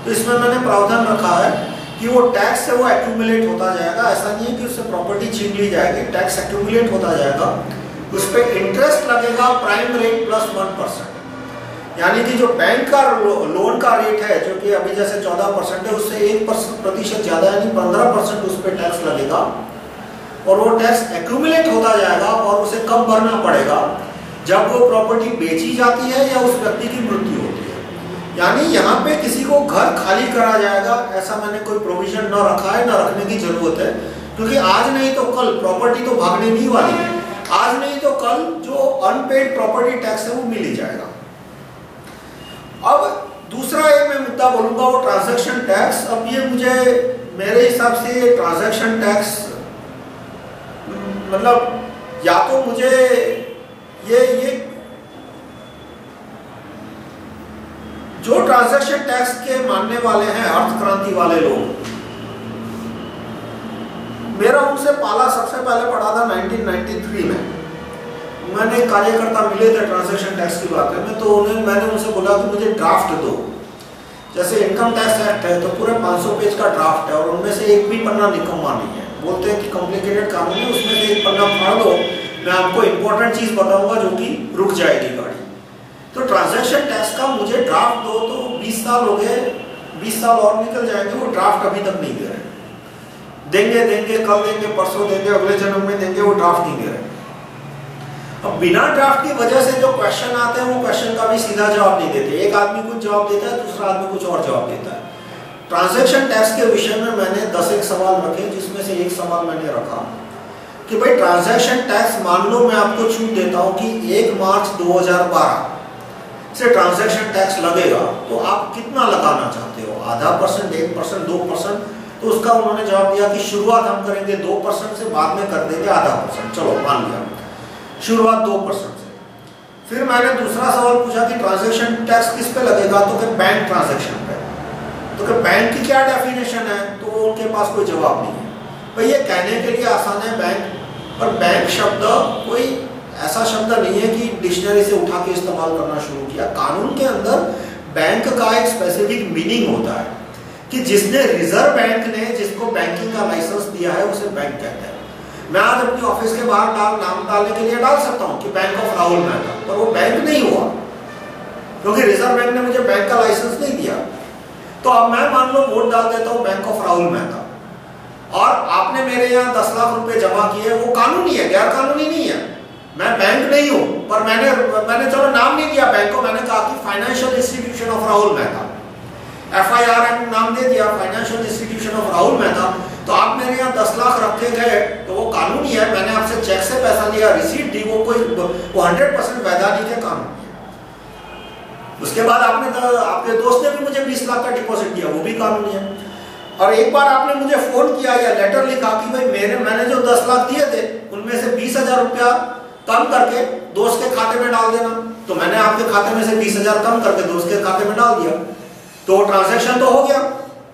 तो इसमें मैंने प्रावधान रखा है कि वो टैक्स है वो एक्यूमुलेट होता जाएगा। ऐसा नहीं है कि उससे प्रॉपर्टी छीन ली जाएगी, टैक्स एक्यूमुलेट होता जाएगा। उस पर इंटरेस्ट लगेगा प्राइम रेट प्लस 1%, यानी कि जो बैंक का लोन का रेट है जो कि अभी जैसे 14% है, उससे 1% ज्यादा यानी 15% उस पर टैक्स लगेगा। और वो टैक्स एक्यूमुलेट होता जाएगा और उसे कब भरना पड़ेगा? जब वो प्रॉपर्टी बेची जाती है या उस व्यक्ति की मृत्यु होती है। यानी यहाँ पे किसी को घर खाली करा जाएगा ऐसा मैंने कोई प्रोविजन न रखा है, न रखने की जरूरत है, क्योंकि आज नहीं तो कल प्रॉपर्टी तो भागने नहीं वाली है। आज नहीं तो कल जो अनपेड प्रॉपर्टी टैक्स है वो मिल ही जाएगा। अब दूसरा एक मैं मुद्दा बोलूंगा वो ट्रांजैक्शन टैक्स। अब ये मेरे हिसाब से ट्रांजैक्शन टैक्स मतलब या तो मुझे ये जो ट्रांजैक्शन टैक्स के मानने वाले हैं अर्थ क्रांति वाले लोग, मेरा उनसे पाला सबसे पहले पड़ा था 1993 में। मैंने कार्यकर्ता मिले थे ट्रांजैक्शन टैक्स की बात में, तो मैंने उनसे बोला कि मुझे ड्राफ्ट दो। जैसे इनकम टैक्स एक्ट है तो पूरे 500 पेज का ड्राफ्ट है और उनमें से एक भी पन्ना निकम्मा नहीं है। बोलते हैं कि कॉम्प्लिकेटेड कानून है, उसमें से एक पन्ना फाड़ दो, मैं आपको इंपॉर्टेंट चीज बताऊंगा जो कि रुक जाएगी गाड़ी। तो ट्रांजैक्शन टैक्स का मुझे ड्राफ्ट दो, तो 20 साल हो गए, 20 साल और निकल जाएंगे, वो ड्राफ्ट अभी तक नहीं दे रहे। देंगे कल देंगे, परसों देंगे, अगले जन्म में देंगे, वो ड्राफ्ट नहीं दे रहे। अब बिना ड्राफ्ट की वजह से जो क्वेश्चन आते हैं वो क्वेश्चन का भी सीधा जवाब नहीं देते। एक आदमी कुछ जवाब देता है, दूसरा आदमी कुछ और जवाब देता है। ट्रांजैक्शन टैक्स के विषय में मैंने 10 सवाल रखे, जिसमें से एक सवाल मैंने रखा कि भाई ट्रांजैक्शन टैक्स, मान लो मैं आपको छूट देता हूं कि 1 मार्च 2012 से ट्रांजैक्शन टैक्स लगेगा, तो आप कितना लगाना चाहते हो? आधा %, 1%, 2%? तो उसका उन्होंने जवाब दिया कि शुरुआत हम करेंगे 2% से, बाद में कर देंगे आधा %। चलो मान लिया, शुरुआत 2% से। फिर मैंने दूसरा सवाल पूछा कि ट्रांजैक्शन टैक्स किस पे लगेगा? तो कि बैंक ट्रांजैक्शन पे। तो कि बैंक की क्या डेफिनेशन है? तो उनके पास कोई जवाब नहीं है। भाई ये कहने के लिए आसान है बैंक, पर बैंक शब्द कोई ऐसा शब्द नहीं है कि डिक्शनरी से उठा के इस्तेमाल करना शुरू किया। कानून के अंदर बैंक का एक स्पेसिफिक मीनिंग होता है कि जिसने, रिजर्व बैंक ने जिसको बैंकिंग का लाइसेंस दिया है उसे बैंक कहते हैं। मैं आज अपनी ऑफिस के बाहर नाम डालने के लिए डाल सकता हूं कि बैंक ऑफ राहुल मेहता, पर वो बैंक नहीं हुआ क्योंकि रिजर्व बैंक ने मुझे बैंक का लाइसेंस नहीं दिया। तो अब मैं मान लो वोट डाल देता हूं बैंक ऑफ राहुल मेहता, और आपने मेरे यहाँ 10 लाख रुपए जमा किए, वो कानूनी है, गैर कानूनी नहीं है। मैं बैंक नहीं हूं, पर मैंने चलो नाम नहीं दिया बैंक को, मैंने कहा कि financial institution of Rahul Mehta, FIRM नाम दे दिया, financial institution of Rahul Mehta. तो आप मेरे यहाँ 10 लाख रखे गए तो वो कानूनी है। मैंने आपसे चेक से पैसा लिया, रिसीट दी, वो 100% वैधानिक है, कानूनी है। उसके बाद आपके दोस्त ने भी मुझे 20 लाख का डिपॉजिट दिया, वो भी कानूनी है। और एक बार आपने मुझे फोन किया या लेटर लिखा कि भाई मैंने जो 10 लाख दिए थे उनमें से 20,000 रुपया कम करके दोस्त के खाते में डाल देना, तो मैंने आपके खाते में से 20,000 कम करके दोस्त के खाते में डाल दिया, तो वो ट्रांजैक्शन तो हो गया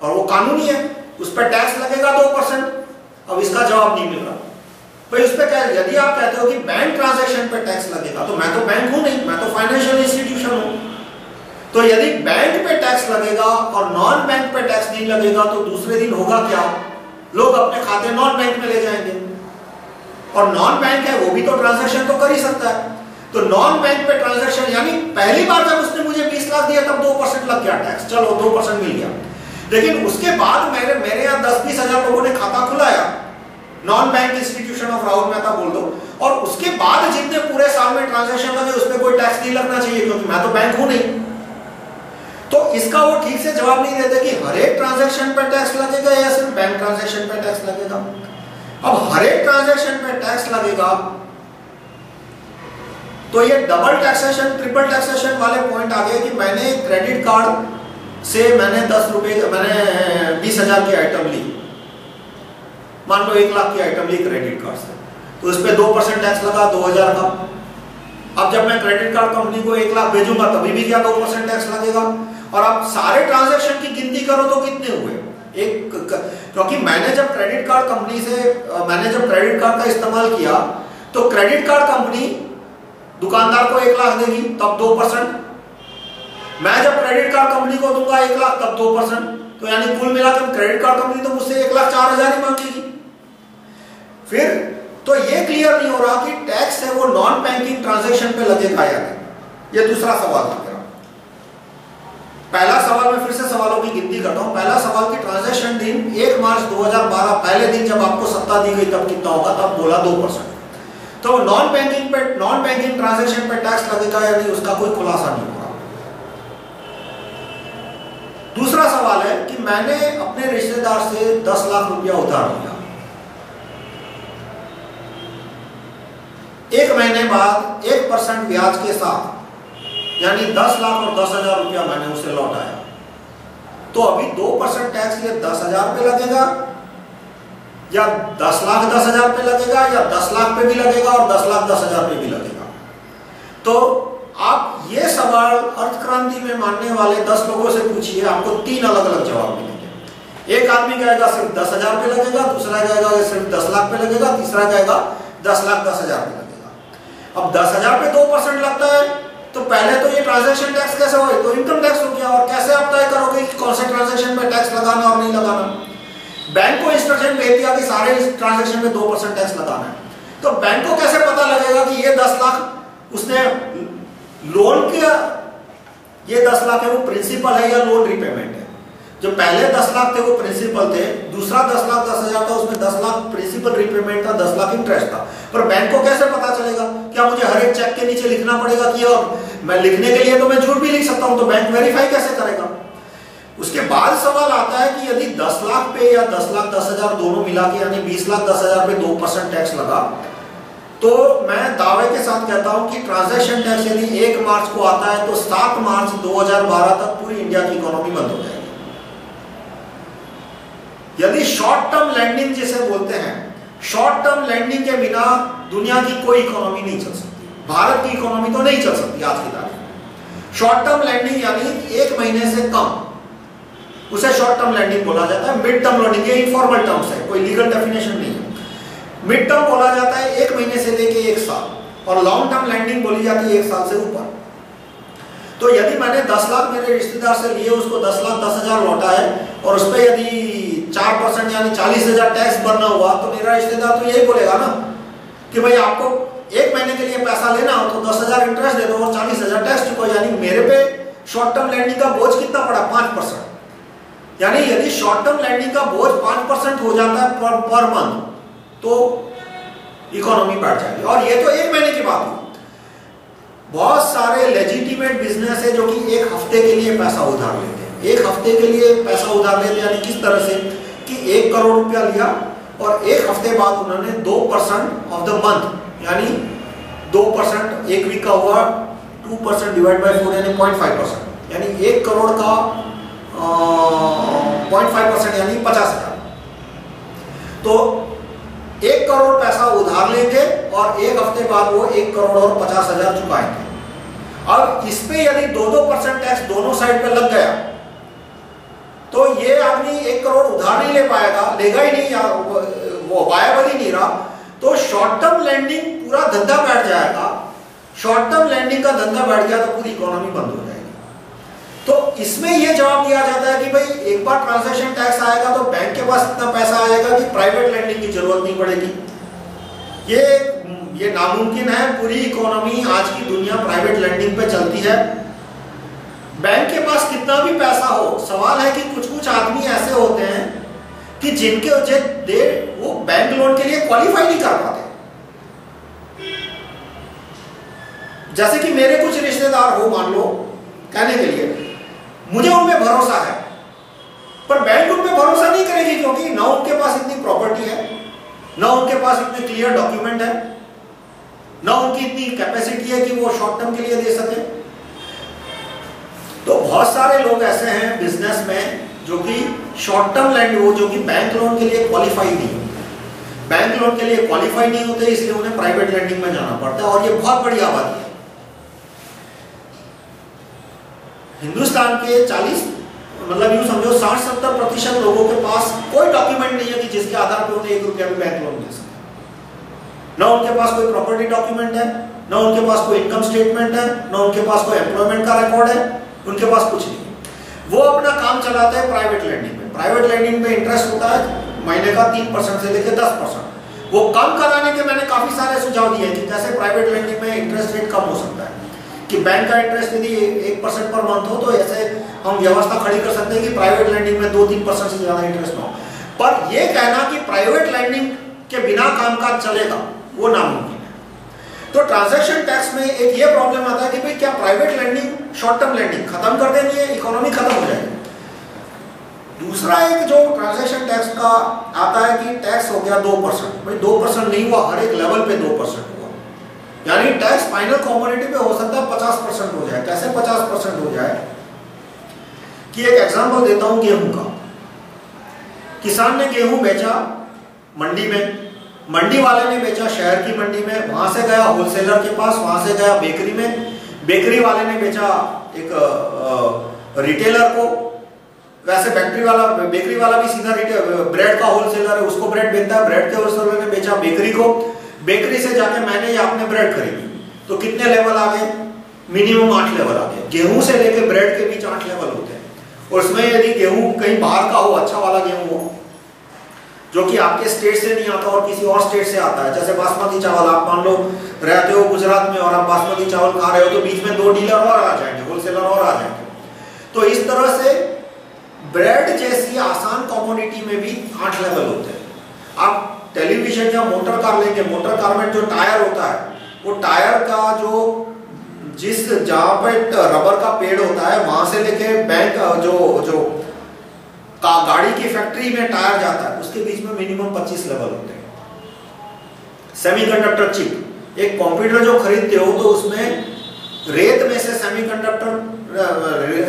और वो कानूनी है। उस पर टैक्स लगेगा 2%। अब इसका जवाब नहीं मिल रहा भाई। उस पर क्या, यदि आप कहते हो कि बैंक ट्रांजैक्शन पे टैक्स लगेगा, तो मैं तो बैंक हूं नहीं, मैं तो फाइनेंशियल इंस्टीट्यूशन हूं। तो यदि बैंक पे टैक्स लगेगा और नॉन बैंक पे टैक्स नहीं लगेगा, तो दूसरे दिन होगा क्या? लोग अपने खाते नॉन बैंक में ले जाएंगे, और नॉन बैंक है वो भी तो ट्रांजैक्शन तो कर ही सकता है। तो नॉन बैंक पे ट्रांजैक्शन, यानी पहली बार जब उसने मुझे 20 लाख दिया तब 2% लग गया टैक्स, चलो 2% मिल गया। लेकिन उसके बाद मेरे यहाँ 10-20 हजार लोगों ने खाता खुलाया, non bank institution of Rahul Mehta बोल दो, और उसके बाद जितने पूरे साल में ट्रांजैक्शन लगे उसमें कोई टैक्स नहीं लगना चाहिए, क्योंकि मैं तो बैंक हूं नहीं। तो इसका वो ठीक से जवाब नहीं देते कि हर एक ट्रांजैक्शन पर टैक्स लगेगा या सिर्फ बैंक ट्रांजैक्शन पर टैक्स लगेगा। अब हर एक ट्रांजैक्शन पर टैक्स लगेगा तो ये डबल टैक्सेशन, ट्रिपल टैक्सेशन वाले पॉइंट आ गए कि मैंने क्रेडिट कार्ड से मैंने 20,000 की आइटम ली, मान लो 1 लाख की आइटम ली क्रेडिट कार्ड से, तो इस पे 2% टैक्स लगा 2,000 का। अब जब मैं क्रेडिट कार्ड कंपनी को 1 लाख भेजूंगा तभी भी क्या 2% टैक्स लगेगा। और आप सारे ट्रांजैक्शन की गिनती करो तो कितने हुए? क्योंकि मैंने जब क्रेडिट कार्ड कंपनी से जब क्रेडिट कार्ड का इस्तेमाल किया तो क्रेडिट कार्ड कंपनी दुकानदार को 1 लाख देगी तब 2%, मैं जब क्रेडिट कार्ड कंपनी को दूंगा 1 लाख तब 2%, तो यानी कुल मिलाकर क्रेडिट कार्ड कंपनी तो मुझसे 1,04,000 ही मांगेगी। फिर तो ये क्लियर नहीं हो रहा कि टैक्स है वो नॉन बैंकिंग ट्रांजैक्शन पे लगेगा या नहीं। ये दूसरा सवाल था मेरा। पहला सवाल, मैं फिर से सवालों की गिनती करता हूं। पहला सवाल कि ट्रांजैक्शन दिन 1 मार्च 2012 पहले दिन जब आपको सत्ता दी गई तब कितना होगा? तब बोला 2%। तो नॉन बैंकिंग ट्रांजैक्शन पे टैक्स लगेगा या नहीं, उसका कोई खुलासा नहीं हुआ। दूसरा सवाल है कि मैंने अपने रिश्तेदार से 10 लाख रुपया उधार लिया, 1 महीने बाद 1% ब्याज के साथ, यानी 10 लाख और 10,000 रुपया मैंने उसे लौटाया, तो अभी 2% टैक्स ये 10,000 पे लगेगा या 10 लाख 10,000 पे लगेगा या 10 लाख पे भी लगेगा और 10 लाख 10,000 पे भी लगेगा। तो आप ये सवाल अर्थक्रांति में मानने वाले 10 लोगों से पूछिए, आपको 3 अलग अलग जवाब मिलेंगे। एक आदमी कहेगा सिर्फ 10,000 पे लगेगा, दूसरा कहेगा सिर्फ 10 लाख पे लगेगा, तीसरा कहेगा 10,10,000 पे लगेगा। अब 10,000 पे 2% लगता है तो पहले तो ये ट्रांजैक्शन टैक्स कैसे हो, तो इनकम टैक्स हो गया। और कैसे आप तय करोगे कि कौन से ट्रांजैक्शन पे टैक्स लगाना और नहीं लगाना? बैंक को इंस्ट्रक्शन भेज दिया कि सारे ट्रांजैक्शन में 2% टैक्स लगाना है, तो बैंक को कैसे पता लगेगा कि ये 10 लाख उसने लोन किया, ये 10 लाख है वो प्रिंसिपल है या लोन रिपेमेंट है? जो पहले 10 लाख थे वो प्रिंसिपल थे, दूसरा 10,10,000 था, उसमें 10 लाख प्रिंसिपल रिपेमेंट था, 10 लाख इंटरेस्ट था। पर बैंक को कैसे पता चलेगा? क्या मुझे हर एक चेक के नीचे लिखना पड़ेगा कि और मैं लिखने के लिए तो मैं झूठ भी लिख सकता हूं, तो बैंक वेरीफाई कैसे करेगा? उसके बाद सवाल आता है कि यदि 10 लाख पे या 10,10,000 दोनों मिला के यानी 20,10,000 पे 2% टैक्स लगा, तो मैं दावे के साथ कहता हूं कि ट्रांजैक्शन टैक्स यदि 1 मार्च को आता है तो 7 मार्च 2012 तक पूरी इंडिया की इकोनॉमी बंद हो जाएगी। यदि शॉर्ट टर्म लैंडिंग जिसे बोलते हैं, शॉर्ट टर्म लैंडिंग के बिना दुनिया की कोई इकोनॉमी नहीं चल सकती, भारत की इकोनॉमी तो नहीं चल सकती आज की तारीख में। शॉर्ट टर्म लैंडिंग यानी 1 महीने से कम, उसे शॉर्ट टर्म लैंडिंग बोला जाता है। मिड टर्म लैंडिंग ये इनफॉर्मल टर्म्स है, कोई लीगल डेफिनेशन नहीं है। मिड टर्म बोला जाता है 1 महीने से लेके 1 साल, और लॉन्ग टर्म लैंडिंग बोली जाती है 1 साल से ऊपर। तो यदि मैंने 10 लाख मेरे रिश्तेदार से लिए, उसको 10,10,000 लौटा है और उस पर यदि 4% यानी 40,000 टैक्स भरना हुआ, तो मेरा रिश्तेदार तो यही बोलेगा ना कि भाई आपको 1 महीने के लिए पैसा लेना हो तो 10,000 इंटरेस्ट दे दो और 40,000 टैक्स चुको। यानी मेरे पे शॉर्ट टर्म लैंडिंग का बोझ कितना पड़ा? 5%। यानी यदि शॉर्ट टर्म लैंडिंग का बोझ 5% हो जाता है पर मंथ, तो इकोनॉमी बढ़ जाएगी। और ये तो 1 महीने की बात है। बहुत सारे लेजिटिमेट बिजनेस है जो कि 1 हफ्ते के लिए पैसा उधार लेते हैं। 1 हफ्ते के लिए पैसा उधार लेते हैं, यानी किस तरह से कि 1 करोड़ रुपया लिया और 1 हफ्ते बाद उन्होंने 2% ऑफ द मंथ, यानी 2% 1 वीक का हुआ, 2% डिवाइड बाय 4 यानी 0.5%, यानी 1 करोड़ का 0.5% यानी 50,000। तो 1 करोड़ पैसा उधार लेंगे और 1 हफ्ते बाद वो 1 करोड़ और 50,000 चुकाएंगे। अब इस पे यदि 2% टैक्स दोनों साइड पे लग गया, तो ये आदमी 1 करोड़ उधार नहीं ले पाएगा, लेगा ही नहीं, या वो वायबल ही नहीं रहा। तो शॉर्ट टर्म लैंडिंग पूरा धंधा बैठ जाएगा। शॉर्ट टर्म लैंडिंग का धंधा बैठ गया तो पूरी इकोनॉमी बंद हो जाएगी। तो इसमें यह जवाब दिया जाता है कि भाई एक बार ट्रांजैक्शन टैक्स आएगा तो बैंक के पास इतना पैसा आएगा कि प्राइवेट लैंडिंग की जरूरत नहीं पड़ेगी। ये नामुमकिन है। पूरी इकोनॉमी आज की दुनिया प्राइवेट लैंडिंग पे चलती है। बैंक के पास कितना भी पैसा हो, सवाल है कि कुछ आदमी ऐसे होते हैं कि जिनके वो बैंक लोन के लिए क्वालिफाई नहीं कर पाते। जैसे कि मेरे कुछ रिश्तेदार हो, मान लो कहने के लिए, मुझे उनपे भरोसा है, पर बैंक उनपे भरोसा नहीं करेगी, क्योंकि ना उनके पास इतनी प्रॉपर्टी है, ना उनके पास इतने क्लियर डॉक्यूमेंट है, ना उनकी इतनी कैपेसिटी है कि वो शॉर्ट टर्म के लिए दे सके। तो बहुत सारे लोग ऐसे हैं बिजनेस में जो कि शॉर्ट टर्म लैंड हो, जो कि बैंक लोन के लिए क्वालिफाई नहीं होते। बैंक लोन के लिए क्वालिफाई नहीं होते, इसलिए उन्हें प्राइवेट लैंडिंग में जाना पड़ता है। और ये बहुत बड़ी आबादी है। हिंदुस्तान के 40 मतलब यूं समझो 60-70% लोगों के पास कोई डॉक्यूमेंट नहीं है कि जिसके आधार पर उन्हें 1 रुपया भी बैंक लोन मिल सके। ना उनके पास कोई प्रॉपर्टी डॉक्यूमेंट है, ना उनके पास कोई इनकम स्टेटमेंट है, ना उनके पास कोई एम्प्लॉयमेंट का रिकॉर्ड है, उनके पास कुछ नहीं। वो अपना काम चलाते हैं प्राइवेट लैंडिंग में। प्राइवेट लैंडिंग में इंटरेस्ट होता है महीने का 3% से लेकर 10%। वो कम कराने के मैंने काफी सारे सुझाव दिए कि कैसे प्राइवेट लैंडिंग में इंटरेस्ट रेट कम हो सकता है। कि बैंक का इंटरेस्ट यदि 1% पर मंथ हो, तो ऐसे हम व्यवस्था खड़ी कर सकते हैं कि प्राइवेट लैंडिंग में 2-3% से ज्यादा इंटरेस्ट ना हो। पर यह कहना कि प्राइवेट लैंडिंग के बिना कामकाज चलेगा, वो नामुमकिन है। तो ट्रांजैक्शन टैक्स में एक ये प्रॉब्लम आता है कि भाई क्या private lending short term lending खत्म कर देंगे, इकोनॉमी खत्म हो जाएगी। दूसरा एक जो ट्रांजैक्शन टैक्स का आता है कि टैक्स हो गया 2%। भाई 2% नहीं हुआ, हर एक लेवल पे 2% हुआ, यानी टैक्स फाइनल कमोडिटी पे हो सकता है 50% हो जाए। कैसे 50% हो जाए कि एक एग्जांपल देता हूं गेहूं का। किसान ने गेहूं बेचा मंडी में, मंडी वाले ने बेचा शहर की मंडी में, वहां से गया होलसेलर के पास, वहां से गया बेकरी में, बेकरी वाले ने बेचा एक रिटेलर को, वैसे बेकरी वाला भी सीधा ब्रेड का होलसेलर है, उसको ब्रेड बेचता है, ब्रेड के होलसेलर ने बेचा बेकरी को, बेकरी से जाके मैंने या आपने ब्रेड खरीदी, तो कितने लेवल आ गए? मिनिमम 8 लेवल आ गए। गेहूं से लेके ब्रेड के बीच 8 लेवल होते हैं। और उसमें यदि गेहूं कहीं बाहर का हो, अच्छा वाला गेहूं हो जो कि आपके स्टेट से नहीं आता और किसी और स्टेट से आता है, जैसे बासमती चावल, आप मान लो रहते हो गुजरात में और आप बासमती चावल खा रहे हो, तो बीच में 2 डीलर और आ जाएंगे, होलसेलर और आ जाएंगे। तो इस तरह से ब्रेड जैसी आसान कमोडिटी में भी 8 लेवल होते हैं। आप टेलीविजन या मोटर कार लेंगे, मोटर कार में जो टायर होता है, वो टायर का जो जिस जहां पे रबर का पेड़ होता है वहां से लेके बैंक जो गाड़ी की फैक्ट्री में टायर जाता है, उसके बीच में मिनिमम 25 लेवल होते हैं। सेमीकंडक्टर चिप, एक कंप्यूटर जो खरीदते हो तो उसमें रेत में से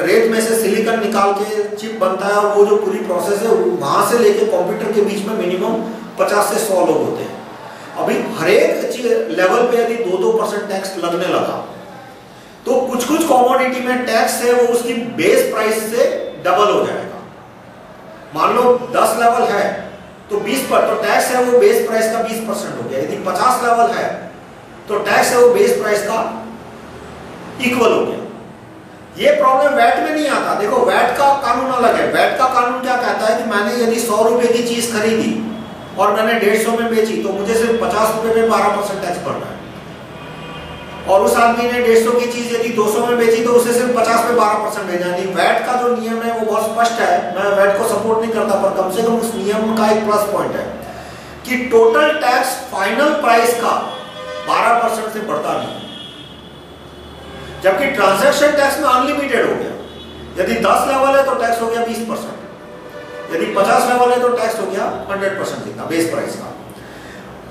रेत में से सिलिकॉन निकाल के चिप बनता है, और वो जो पूरी प्रोसेस है वहां से लेके कंप्यूटर के बीच में मिनिमम 50 से 100 लोग होते हैं। अभी हर एक लेवल पे यदि 2-2% टैक्स लगने लगा तो कुछ कमोडिटी में टैक्स है वो उसकी बेस प्राइस से डबल हो जाएगा। मान लो 10 लेवल है तो 20 पर तो टैक्स है वो बेस प्राइस का 20% हो गया। यदि 50 लेवल है तो टैक्स है वो बेस प्राइस का इक्वल हो गया। ये प्रॉब्लम वैट में नहीं आता। देखो वैट का कानून अलग है। वैट का कानून क्या कहता है कि मैंने यदि 100 रुपए की चीज खरीदी और मैंने 150 में बेची तो मुझे सिर्फ 50 रुपए में 12% टैक्स भरना है, और उस आदमी ने 150 की चीज यदि 200 में बेची तो उसे सिर्फ 50 पे 12% है। यानी वैट का जो नियम है वो बहुत स्पष्ट है। मैं वैट को सपोर्ट नहीं करता, पर कम से कम उस नियम का एक प्लस पॉइंट है कि टोटल टैक्स फाइनल प्राइस का 12% से बढ़ता नहीं, जबकि ट्रांजैक्शन टैक्स में अनलिमिटेड हो गया। यदि 10 लेवल है तो टैक्स हो गया 20%, यदि 50 लेवल है तो टैक्स हो गया 100% जितना बेस प्राइस का।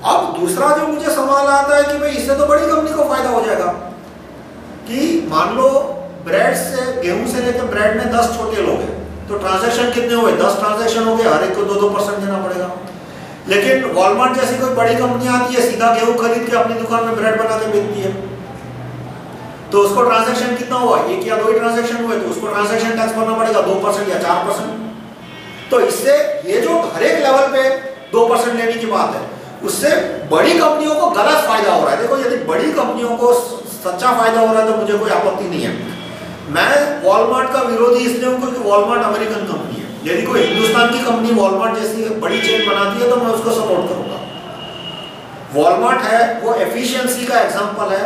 अब दूसरा जो मुझे सवाल आता है कि भाई इससे तो बड़ी कंपनी को फायदा हो जाएगा कि मान लो ब्रेड से गेहूं से लेकर ब्रेड में 10 छोटे लोग हैं तो ट्रांजैक्शन कितने हुए? 10 ट्रांजैक्शन हो गए, हर एक को 2-2% देना पड़ेगा। लेकिन वॉलमार्ट जैसी कोई बड़ी कंपनी आती है, सीधा गेहूं खरीद के अपनी दुकान में ब्रेड बना के बेचती है, तो उसको ट्रांजैक्शन कितना हुआ? 1 या 2 ही ट्रांजैक्शन हुए तो उसको ट्रांजैक्शन टैक्स भरना पड़ेगा 2% या 4%। तो इससे ये जो हर एक लेवल पे 2% लेने की बात है, उससे बड़ी कंपनियों को गलत फायदा हो रहा है। देखो यदि बड़ी कंपनियों को सच्चा फायदा हो रहा है तो मुझे कोई आपत्ति नहीं है। मैं वॉलमार्ट का विरोधी इसलिए हूं क्योंकि वॉलमार्ट अमेरिकन कंपनी है। यदि कोई हिंदुस्तान की कंपनी वॉलमार्ट जैसी बड़ी चेन बनाती है तो मैं उसको सपोर्ट करूंगा। वॉलमार्ट है वो एफिशिएंसी का एग्जांपल है,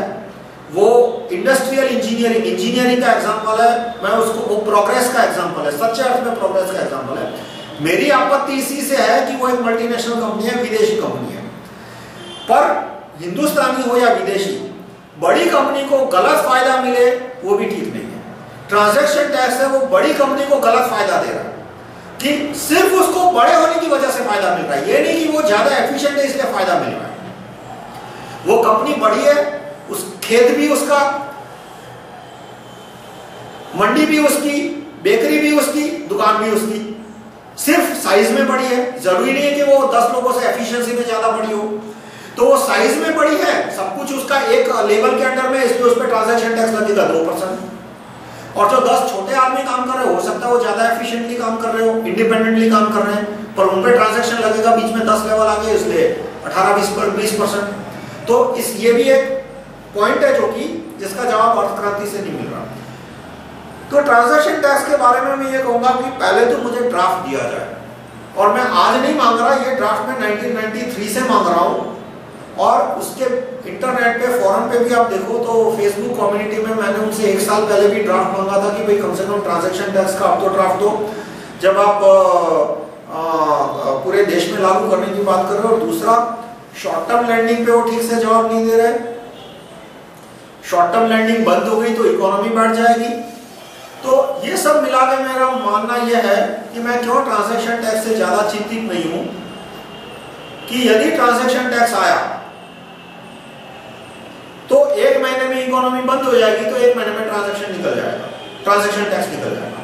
वो इंडस्ट्रियल इंजीनियरिंग का एग्जांपल है, मैं उसको वो प्रोग्रेस का एग्जांपल है, सच्चे अर्थ में प्रोग्रेस का एग्जांपल है। मेरी आपत्ति इसी से है कि वो एक मल्टीनेशनल कंपनी है, विदेशी कंपनी है। पर हिंदुस्तानी हो या विदेशी, बड़ी कंपनी को गलत फायदा मिले वो भी ठीक नहीं है। ट्रांजैक्शन टैक्स है वो बड़ी कंपनी को गलत फायदा दे रहा है कि सिर्फ उसको बड़े होने की वजह से फायदा मिल रहा है, ये नहीं कि वो ज्यादा एफिशिएंट है इसलिए फायदा मिल रहा है। वो कंपनी बड़ी है, उस खेत भी उसका, मंडी भी उसकी, बेकरी भी उसकी, दुकान भी उसकी, सिर्फ साइज में बड़ी है। जरूरी नहीं है कि वो 10 लोगों से एफिशिएंसी में ज्यादा बड़ी हो। तो वो साइज में बड़ी है, सब कुछ उसका एक लेवल के अंडर में, इसलिए उस पर ट्रांजैक्शन टैक्स लगेगा 2%। और जो 10 छोटे आदमी काम कर रहे हो सकता है वो ज्यादा एफिशिएंटली काम कर रहे हो, इंडिपेंडेंटली काम कर रहे हैं, पर उन पे ट्रांजैक्शन लगेगा, बीच में 10 लेवल आ गए इसलिए 18-20%। तो ये भी एक पॉइंट है जो कि जिसका जवाब अर्थक्रांति से नहीं मिल रहा। तो ट्रांजैक्शन टैक्स के बारे में मैं ये कहूंगा कि पहले तो मुझे ड्राफ्ट दिया जाए, और मैं आज नहीं मांग रहा, ये ड्राफ्ट में 1993 से मांग रहा हूं। और उसके इंटरनेट पे फोरम पे भी आप देखो तो फेसबुक कम्युनिटी में मैंने उनसे 1 साल पहले भी ड्राफ्ट मांगा था कि भाई कम से कम ट्रांजैक्शन टैक्स का आप तो ड्राफ्ट दो, जब आप पूरे देश में लागू करने की बात कर रहे हो। और दूसरा, शॉर्ट टर्म लैंडिंग पे वो ठीक से जवाब नहीं दे रहे। शॉर्ट टर्म लैंडिंग बंद हो गई तो इकोनॉमी बढ़ जाएगी। तो ये सब मिला के मेरा मानना यह है कि मैं क्यों ट्रांजैक्शन टैक्स से ज्यादा चिंतित नहीं हूं कि यदि ट्रांजैक्शन टैक्स आया तो 1 महीने में इकोनॉमी बंद हो जाएगी, तो 1 महीने में ट्रांजैक्शन निकल जाएगा, ट्रांजैक्शन टैक्स निकल जाएगा।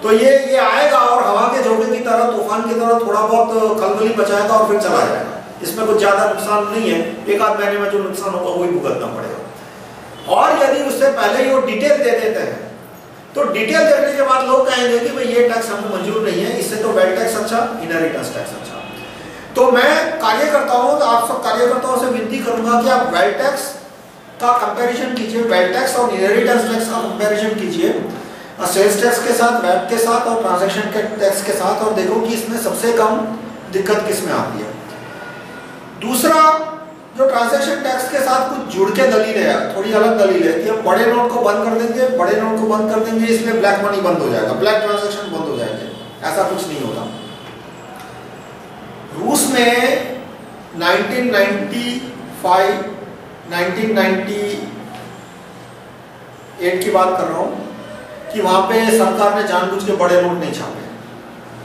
तो ये आएगा और हवा के झोंके की तरह, तूफान की तरह थोड़ा बहुत खलबली बचाएगा और फिर चला जाएगा। इसमें कुछ ज्यादा नुकसान नहीं है, 1 आध महीने में जो नुकसान होगा वही भुगतना पड़ेगा। और यदि उससे पहले ही वो डिटेल दे देते हैं तो डिटेल देखने के बाद लोग कहेंगे कि भाई ये टैक्स हमें मंजूर नहीं है, इससे तो वेल्थ टैक्स अच्छा, इनहेरिटेंस टैक्स अच्छा। तो मैं कार्यकर्ताओं, आप सब कार्यकर्ताओं से विनती करूंगा कि आप वेल्थ टैक्स का कंपैरिजन कीजिए, वेल्थ टैक्स और इनहेरिटेंस टैक्स का कंपैरिजन कीजिए सेल्स टैक्स के साथ, वैट के साथ और ट्रांजैक्शन के टैक्स के साथ, और देखो कि इसमें सबसे कम दिक्कत किस में आती है। दूसरा, जो ट्रांजैक्शन टैक्स के साथ कुछ जुड़ के दलील है, थोड़ी अलग दलील है कि हम बड़े नोट को बंद कर देंगे, बड़े नोट को बंद कर देंगे इसलिए ब्लैक मनी बंद हो जाएगा, ब्लैक ट्रांजैक्शन बंद हो जाएंगे। ऐसा कुछ नहीं होता। रूस में 1995, 1998 की बात कर रहा हूं कि वहां पे सरकार ने जानबूझ के बड़े नोट नहीं छापे,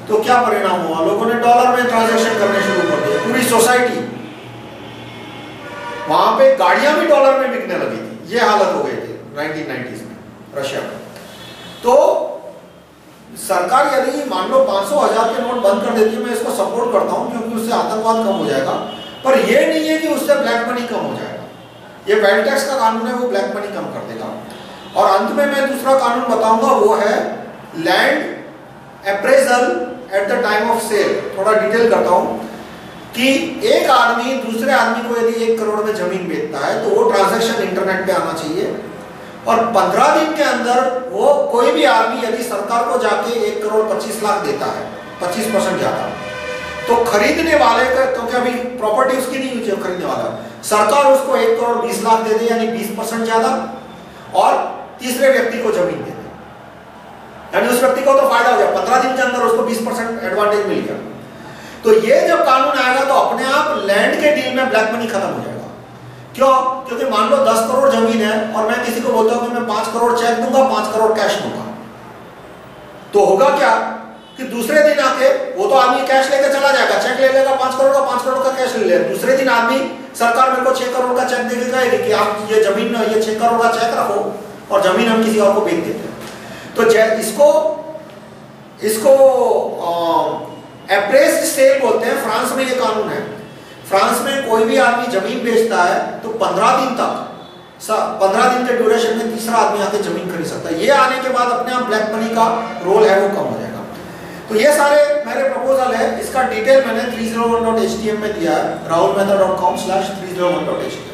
तो क्या परिणाम हुआ, लोगों ने डॉलर में ट्रांजैक्शन करने शुरू कर दिए। पूरी सोसाइटी, वहां पे गाड़ियां भी डॉलर में बिकने लगी थी, ये हालत हो गई थी 1990s में रशिया में। तो सरकार यदि मान लो 500,000 के नोट बंद कर देती है, मैं इसको सपोर्ट करता हूं क्योंकि उससे आतंकवाद कम हो जाएगा, पर यह नहीं है कि उससे ब्लैक मनी कम हो जाएगा। ये वेल्थ टैक्स का कानून है, वो ब्लैक मनी कम कर देगा। और अंत में मैं दूसरा कानून बताऊंगा, वो है land appraisal at the time of sale. थोड़ा डिटेल करता हूं कि एक आदमी दूसरे आदमी को यदि 1 करोड़ में जमीन बेचता है तो वो ट्रांजैक्शन इंटरनेट पे आना चाहिए, और 15 दिन के अंदर वो कोई भी आदमी यदि सरकार को जाके 1 करोड़ 25 लाख देता है, 25% ज्यादा, तो खरीदने वाले का, क्योंकि अभी प्रॉपर्टी उसकी नहीं हुई, खरीदने वाला सरकार उसको 1 करोड़ 20 लाख दे दे, यानी 20% ज्यादा, और तीसरे व्यक्ति को जमीन दे दे, यानी उस व्यक्ति को तो फायदा हो गया, 15 दिन के अंदर उसको 20% एडवांटेज मिल गया। तो ये जब कानून आएगा तो अपने आप लैंड के डील में ब्लैक मनी खत्म हो जाएगा। क्यों? क्योंकि मान लो 10 करोड़ जमीन है और मैं किसी को बोलता हूं कि मैं 5 करोड़ चेक दूंगा, 5 करोड़ कैश दूंगा, तो होगा क्या कि दूसरे दिन आके वो तो आदमी कैश लेके चला जाएगा, चेक ले लेगा 5 करोड़ का, 5 करोड़ का कैश ले लेगा। दूसरे दिन आदमी, सरकार मेरे को 6 करोड़ का चेक देके कहेगी कि आप ये जमीन, ये 6 करोड़ का चेक रखो और जमीन हम किसी और को बेच देते हैं। तो इसको अप्रेस्ड सेल बोलते हैं। फ्रांस में ये कानून है। फ्रांस में कोई भी आदमी जमीन बेचता है तो 15 दिन तक, 15 दिन के ड्यूरेशन में तीसरा आदमी आके जमीन खरीद सकता है। ये आने के बाद अपने आप ब्लैक मनी का रोल है वो कम हो जाएगा। तो ये सारे मेरे प्रपोजल है। इसका डिटेल मैंने 301.htm में दिया है, rahulmehta.com/301.htm।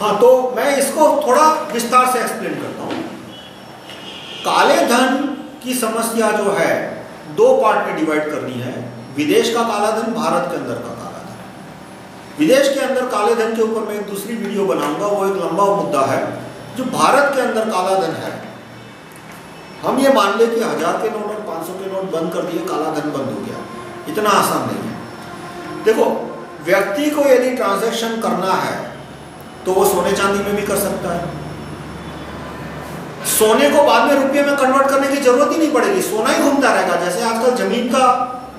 हाँ, तो मैं इसको थोड़ा विस्तार से एक्सप्लेन करता हूं। काले धन की समस्या जो है 2 पार्ट में डिवाइड करनी है। विदेश का काला धन, भारत के अंदर का काला धन। विदेश के अंदर काले धन के ऊपर मैं एक दूसरी वीडियो बनाऊंगा, वो एक लंबा मुद्दा है। जो भारत के अंदर काला धन है, हम ये मान ले कि 1000 के नोट और 500 के नोट बंद कर दिए, काला धन बंद हो गया। इतना आसान नहीं है। देखो, व्यक्ति को यदि ट्रांजैक्शन करना है तो वो सोने चांदी में भी कर सकता है। सोने को बाद में रुपये में कन्वर्ट करने की जरूरत ही नहीं पड़ेगी, सोना ही घूमता रहेगा। जैसे आजकल जमीन का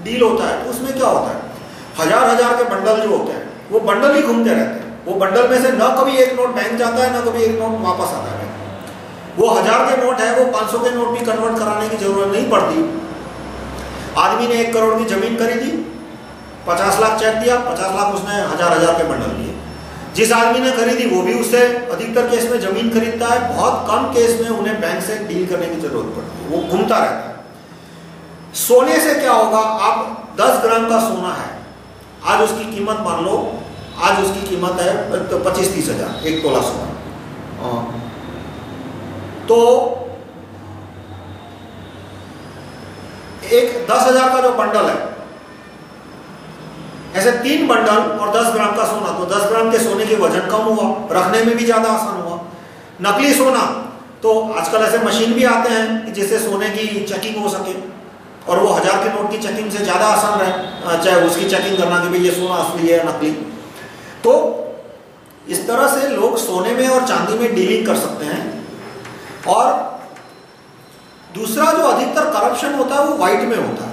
डील होता है, तो उसमें क्या होता है, हजार के बंडल जो होते हैं वो बंडल ही घूमते रहते हैं। वो बंडल में से न कभी एक नोट बैंक जाता है, न कभी एक नोट वापस आता है। वो 1000 के नोट है, वो 500 के नोट भी कन्वर्ट कराने की जरूरत नहीं पड़ती। आदमी ने 1 करोड़ की जमीन खरीदी, 50 लाख चेक दिया, 50 लाख उसने हजार के बंडल दिए। जिस आदमी ने खरीदी वो भी उससे अधिकतर केस में जमीन खरीदता है। बहुत कम केस में उन्हें बैंक से डील करने की जरूरत पड़ती है, वो घूमता रहता है। सोने से क्या होगा, आप 10 ग्राम का सोना है, आज उसकी कीमत मान लो, आज उसकी कीमत है 25-30 हजार, 1 तोला सोना। तो एक 10,000 का जो बंडल है, ऐसे 3 बंडल और 10 ग्राम का सोना, तो 10 ग्राम के सोने के वजन कम हुआ, रखने में भी ज्यादा आसान हुआ। नकली सोना, तो आजकल ऐसे मशीन भी आते हैं जिससे सोने की चेकिंग हो सके, और वो 1000 के नोट की चेकिंग से ज्यादा आसान रहे, चाहे उसकी चेकिंग करना कि भाई ये सोना असली है या नकली। तो इस तरह से लोग सोने में और चांदी में डीलिंग कर सकते हैं। और दूसरा जो अधिकतर करप्शन होता है वो व्हाइट में होता है।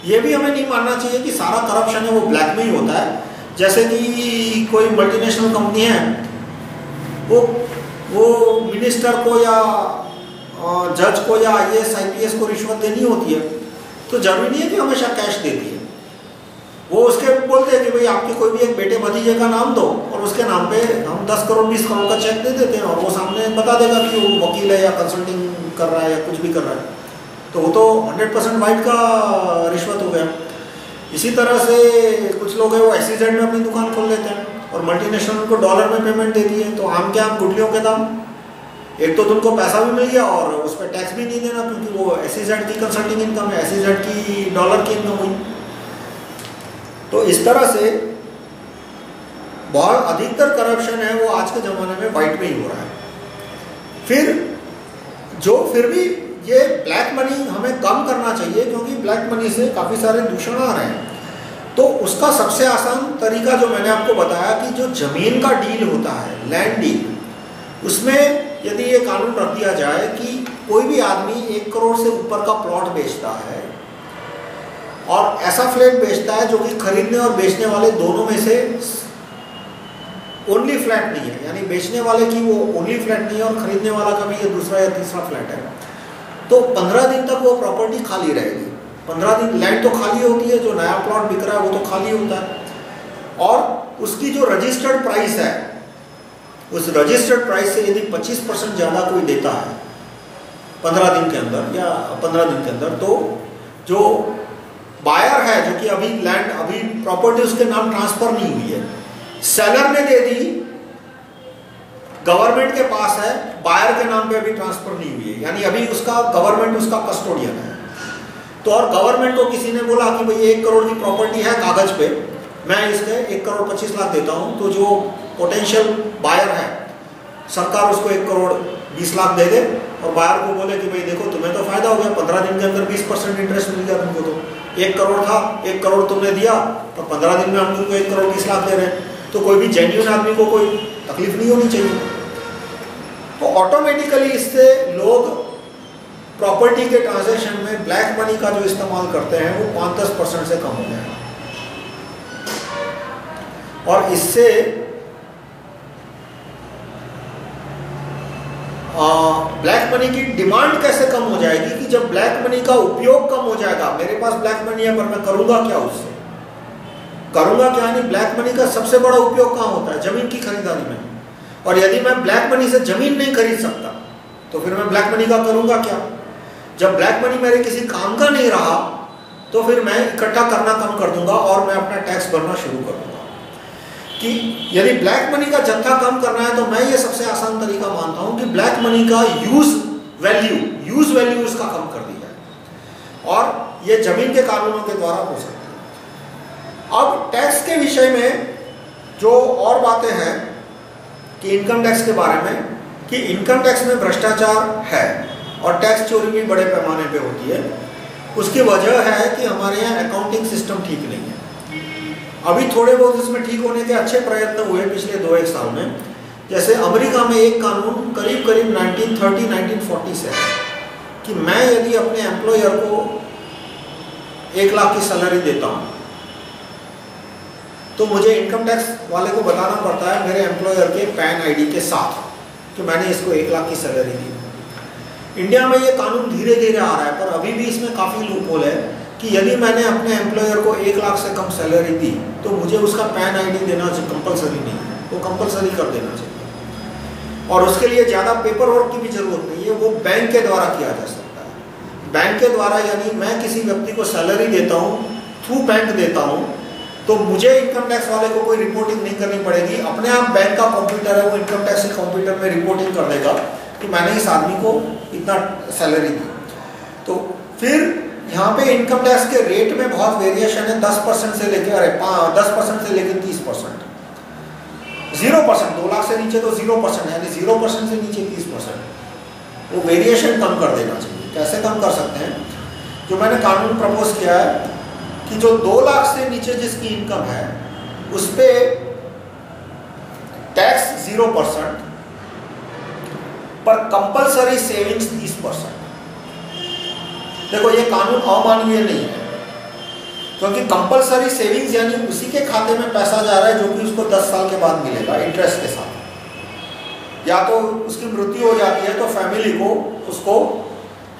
ये भी हमें नहीं मानना चाहिए कि सारा करप्शन है वो ब्लैक में ही होता है। जैसे कि कोई मल्टीनेशनल कंपनी है, वो मिनिस्टर को या जज को या IAS IPS को रिश्वत देनी होती है, तो जरूरी नहीं है कि हमेशा कैश देती है। वो उसके बोलते हैं कि भाई आपके कोई भी एक बेटे भतीजे का नाम दो और उसके नाम पे हम 10 करोड़ 20 करोड़ का चेक दे देते हैं और वो सामने बता देगा कि वो वकील है या कंसल्टिंग कर रहा है या कुछ भी कर रहा है। तो वो तो 100% वाइट का रिश्वत हो गया। इसी तरह से कुछ लोग हैं वो SEZ में अपनी दुकान खोल लेते हैं और मल्टीनेशनल को डॉलर में पेमेंट दे दी है। तो आम के आम गुटलियों के दाम, एक तो तुमको पैसा भी मिल गया और उस पर टैक्स भी नहीं देना क्योंकि वो SEZ की कंसल्टिंग इनकम है, SEZ की डॉलर की इनकम हुई। तो इस तरह से बहुत अधिकतर करप्शन है वो आज के ज़माने में वाइट में ही हो रहा है। फिर भी ये ब्लैक मनी हमें कम करना चाहिए क्योंकि ब्लैक मनी से काफ़ी सारे दूषण आ रहे हैं। तो उसका सबसे आसान तरीका जो मैंने आपको बताया कि जो ज़मीन का डील होता है, लैंड डील, उसमें यदि ये कानून रख दिया जाए कि कोई भी आदमी 1 करोड़ से ऊपर का प्लॉट बेचता है और ऐसा फ्लैट बेचता है जो कि खरीदने और बेचने वाले दोनों में से ओनली फ्लैट नहीं है, यानी बेचने वाले की वो ओनली फ्लैट नहीं है और खरीदने वाला का भी ये दूसरा या तीसरा फ्लैट है, तो 15 दिन तक वो प्रॉपर्टी खाली रहेगी। 15 दिन लैंड तो खाली होती है, जो नया प्लॉट बिक रहा है वो तो खाली होता है और उसकी जो रजिस्टर्ड प्राइस है, उस रजिस्टर्ड प्राइस से यदि 25% ज़्यादा कोई देता है 15 दिन के अंदर या 15 दिन के अंदर, तो जो बायर है जो कि अभी प्रॉपर्टी उसके नाम ट्रांसफर नहीं हुई है, सेलर ने दे दी, गवर्नमेंट के पास है, बायर के नाम पे अभी ट्रांसफर नहीं हुई है, यानी अभी गवर्नमेंट उसका कस्टोडियन है। तो और गवर्नमेंट को किसी ने बोला कि भाई 1 करोड़ की प्रॉपर्टी है कागज पे, मैं इसके 1 करोड़ 25 लाख देता हूं, तो जो पोटेंशियल बायर है सरकार उसको 1 करोड़ 20 लाख दे दे और बायर को बोले कि भाई देखो तुम्हें तो फायदा हो गया, 15 दिन के अंदर 20% इंटरेस्ट मिल गया तुमको, तो 1 करोड़ था, 1 करोड़ तुमने दिया तो 15 दिन में हम तुमको 1 करोड़ 20 लाख दे रहे हैं। तो कोई भी जेन्युइन आदमी को कोई तकलीफ नहीं होनी चाहिए। तो ऑटोमेटिकली इससे लोग प्रॉपर्टी के ट्रांजैक्शन में ब्लैक मनी का जो इस्तेमाल करते हैं वो 5-10% से कम हो जाएगा और इससे ब्लैक मनी की डिमांड कैसे कम हो जाएगी कि जब ब्लैक मनी का उपयोग कम हो जाएगा, मेरे पास ब्लैक मनी है पर मैं करूंगा क्या उससे, करूंगा क्या, नहीं ब्लैक मनी का सबसे बड़ा उपयोग कहाँ होता है, जमीन की खरीदारी में। और यदि मैं ब्लैक मनी से जमीन नहीं खरीद सकता तो फिर मैं ब्लैक मनी का करूंगा क्या। जब ब्लैक मनी मेरे किसी काम का नहीं रहा तो फिर मैं इकट्ठा करना कम कर दूंगा और मैं अपना टैक्स भरना शुरू कर दूंगा। कि यदि ब्लैक मनी का जत्था कम करना है तो मैं ये सबसे आसान तरीका मानता हूं कि ब्लैक मनी का यूज वैल्यू उसका कम कर दी जाए और ये जमीन के कानूनों के द्वारा हो सकता है। अब टैक्स के विषय में जो और बातें हैं कि इनकम टैक्स के बारे में, कि इनकम टैक्स में भ्रष्टाचार है और टैक्स चोरी भी बड़े पैमाने पे होती है। उसकी वजह है कि हमारे यहाँ अकाउंटिंग सिस्टम ठीक नहीं है। अभी थोड़े बहुत इसमें ठीक होने के अच्छे प्रयत्न हुए पिछले 2-1 साल में। जैसे अमेरिका में एक कानून करीब 1930-1940 से है कि मैं यदि अपने एम्प्लॉयर को 1 लाख की सैलरी देता हूँ तो मुझे इनकम टैक्स वाले को बताना पड़ता है मेरे एम्प्लॉयर के पैन आईडी के साथ कि मैंने इसको 1 लाख की सैलरी दी। इंडिया में ये कानून धीरे धीरे आ रहा है पर अभी भी इसमें काफ़ी लूपहोल है कि यदि मैंने अपने एम्प्लॉयर को 1 लाख से कम सैलरी दी तो मुझे उसका पैन आईडी देना कंपलसरी नहीं है, वो कंपलसरी कर देना चाहिए और उसके लिए ज़्यादा पेपर वर्क की भी जरूरत नहीं है, वो बैंक के द्वारा किया जा सकता है। बैंक के द्वारा यानी मैं किसी व्यक्ति को सैलरी देता हूँ, थ्रू बैंक देता हूँ, तो मुझे इनकम टैक्स वाले को कोई रिपोर्टिंग नहीं करनी पड़ेगी, अपने आप बैंक का कंप्यूटर है वो इनकम टैक्स के कंप्यूटर में रिपोर्टिंग कर देगा कि मैंने इस आदमी को इतना सैलरी दी। तो फिर यहाँ पे इनकम टैक्स के रेट में बहुत वेरिएशन है, 10% से लेकर 10% से लेकर 30%, 0%, 2 लाख से नीचे तो 0%, यानी 0% से नीचे 30%। वो वेरिएशन कम कर देना चाहिए। कैसे कम कर सकते हैं? जो मैंने कानून प्रपोज किया है कि जो 2 लाख से नीचे जिसकी इनकम है उस पर टैक्स 0% पर कंपलसरी सेविंग्स 30%। देखो ये कानून अमानवीय नहीं है क्योंकि कंपलसरी सेविंग्स यानी उसी के खाते में पैसा जा रहा है जो कि उसको 10 साल के बाद मिलेगा इंटरेस्ट के साथ। या तो उसकी मृत्यु हो जाती है तो फैमिली को उसको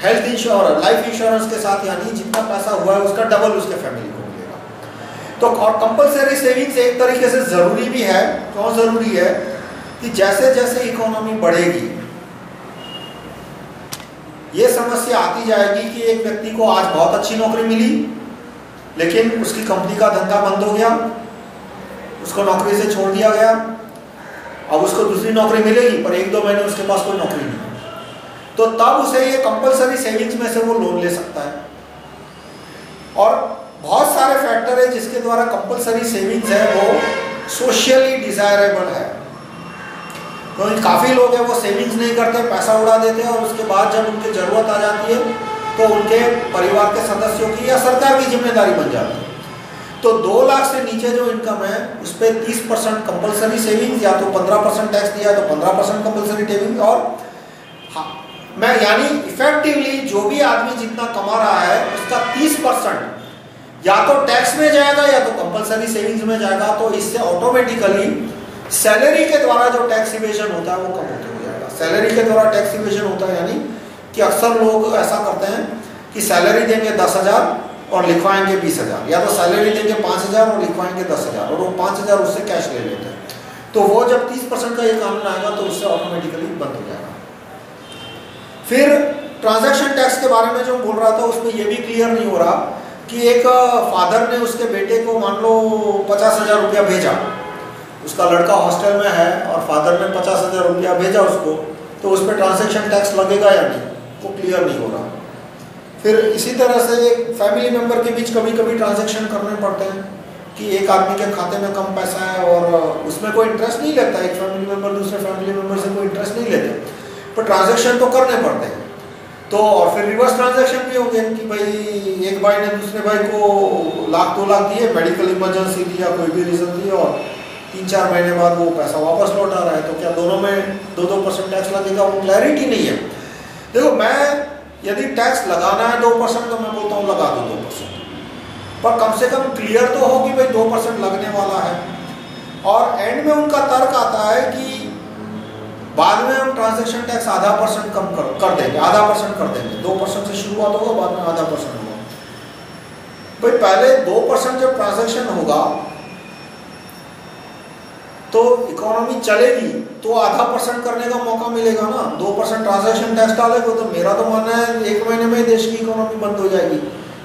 हेल्थ इंश्योरेंस, लाइफ इंश्योरेंस के साथ यानी जितना पैसा हुआ है उसका डबल उसके फैमिली को मिलेगा। तो और कंपलसरी सेविंग्स एक तरीके से जरूरी भी है। क्यों जरूरी है कि जैसे जैसे इकोनॉमी बढ़ेगी ये समस्या आती जाएगी कि एक व्यक्ति को आज बहुत अच्छी नौकरी मिली लेकिन उसकी कंपनी का धंधा बंद हो गया, उसको नौकरी से छोड़ दिया गया, अब उसको दूसरी नौकरी मिलेगी पर 1-2 महीने उसके पास कोई नौकरी नहीं है, तो तब उसे ये कंपलसरी सेविंग्स में से वो लोन ले सकता है। और बहुत सारे फैक्टर है जिसके द्वारा कंपलसरी सेविंग्स है वो सोशली डिजायरेबल है। तो काफ़ी लोग हैं वो सेविंग्स नहीं करते, पैसा उड़ा देते हैं और उसके बाद जब उनकी ज़रूरत आ जाती है तो उनके परिवार के सदस्यों की या सरकार की जिम्मेदारी बन जाती है। तो 2 लाख से नीचे जो इनकम है उस पर 30% कंपलसरी सेविंग्स, या तो 15% टैक्स दिया तो 15% कंपलसरी सेविंग। और हाँ, मैं यानी इफेक्टिवली जो भी आदमी जितना कमा रहा है उसका 30% या तो टैक्स में जाएगा या तो कंपलसरी सेविंग्स में जाएगा। तो इससे ऑटोमेटिकली सैलरी के द्वारा जो टैक्स इवेजन होता है वो कम होते हो जाएगा। सैलरी के द्वारा टैक्स इवेजन होता है यानी कि अक्सर लोग ऐसा करते हैं कि सैलरी देंगे 10,000 और लिखवाएंगे 20,000, या तो सैलरी देंगे 5,000 और लिखवाएंगे 10,000 और वो 5,000 उससे कैश ले लेते हैं। तो वो जब 30% का ये कानून आएगा तो उससे ऑटोमेटिकली बंद हो जाएगा। फिर ट्रांजैक्शन टैक्स के बारे में जो बोल रहा था उसमें ये भी क्लियर नहीं हो रहा कि एक फादर ने उसके बेटे को मान लो 50,000 रुपया भेजा, उसका लड़का हॉस्टल में है और फादर ने 50,000 रुपया भेजा उसको, तो उस पर ट्रांजैक्शन टैक्स लगेगा या नहीं वो क्लियर नहीं हो रहा। फिर इसी तरह से फैमिली मेंबर के बीच कभी कभी ट्रांजैक्शन करने पड़ते हैं कि एक आदमी के खाते में कम पैसा है और उसमें कोई इंटरेस्ट नहीं लेता, एक फैमिली मेंबर दूसरे फैमिली मेंबर से कोई इंटरेस्ट नहीं लेते, पर ट्रांजैक्शन तो करने पड़ते हैं। तो और फिर रिवर्स ट्रांजैक्शन भी हो गए कि भाई एक भाई ने दूसरे भाई को 1,00,000-2 लाख दिए, मेडिकल इमरजेंसी दिया, कोई भी रीजन दिया और 3-4 महीने बाद वो पैसा वापस लौट आ रहा है, तो क्या दोनों में 2% टैक्स लगेगा? वो क्लैरिटी नहीं है। देखो, मैं यदि टैक्स लगाना है 2% तो मैं बोलता हूँ लगा दो 2%, पर कम से कम क्लियर तो हो कि भाई 2% लगने वाला है। और एंड में उनका तर्क आता है कि बाद में हम ट्रांजैक्शन टैक्स 0.5% कम कर देंगे, 0.5% कर देंगे, 2% से शुरुआत होगा, बाद में 0.5% होगा। भाई पहले 2% जब ट्रांजैक्शन होगा तो इकोनॉमी चलेगी तो 0.5% करने का मौका मिलेगा ना। 2% ट्रांजैक्शन टैक्स डालेगा तो मेरा तो मानना है 1 महीने में देश की इकोनॉमी बंद हो जाएगी।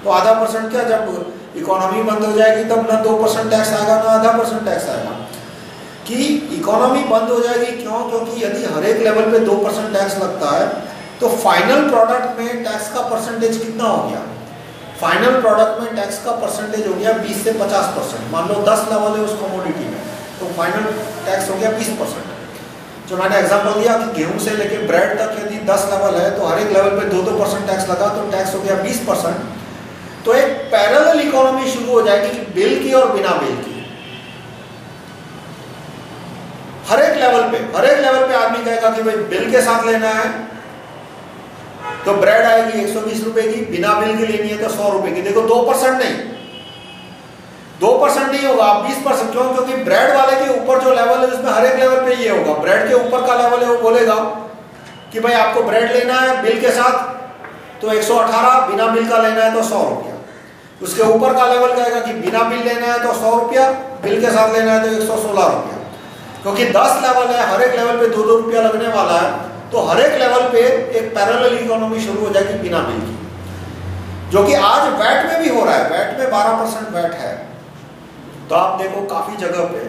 तो 0.5% क्या, जब इकोनॉमी बंद हो जाएगी तब ना 2% टैक्स आएगा ना 0.5% टैक्स आएगा। कि इकोनॉमी बंद हो जाएगी क्यों? क्योंकि यदि हर एक लेवल पे 2% टैक्स लगता है तो फाइनल प्रोडक्ट में टैक्स का परसेंटेज कितना हो गया? फाइनल प्रोडक्ट में टैक्स का परसेंटेज हो गया 20 से 50%। मान लो 10 लेवल है उस कमोडिटी में तो फाइनल टैक्स हो गया 20%। जो मैंने एग्जांपल दिया कि गेहूं से लेकर ब्रेड तक यदि 10 लेवल है तो हर एक लेवल पे 2% टैक्स लगा तो टैक्स हो गया 20%। तो एक पैरेलल इकोनॉमी शुरू हो जाएगी कि बिल की और बिना बिल की। हर एक लेवल पे आदमी कहेगा कि भाई बिल के साथ लेना है तो ब्रेड आएगी 120 रुपए की, बिना बिल की लेनी है तो 100 रुपए की। देखो 2% नहीं, 2% नहीं होगा, आप 20%। क्यों? क्योंकि ब्रेड वाले के ऊपर जो लेवल है उसमें हर एक लेवल पे ये होगा। ब्रेड के ऊपर का लेवल है वो बोलेगा कि भाई आपको ब्रेड लेना है बिल के साथ तो 118, बिना बिल का लेना है तो 100 रुपया। उसके ऊपर का लेवल कहेगा कि बिना बिल लेना है तो 100 रुपया, बिल के साथ लेना है तो 116 रुपया। क्योंकि 10 लेवल है, हर एक लेवल पे 2-2 रुपया लगने वाला है, तो हर एक लेवल पे एक पैरेलल इकोनॉमी शुरू हो जाएगी बिना बिल की, जो कि आज वैट में भी हो रहा है। वैट में 12% वैट है, तो आप देखो काफी जगह पे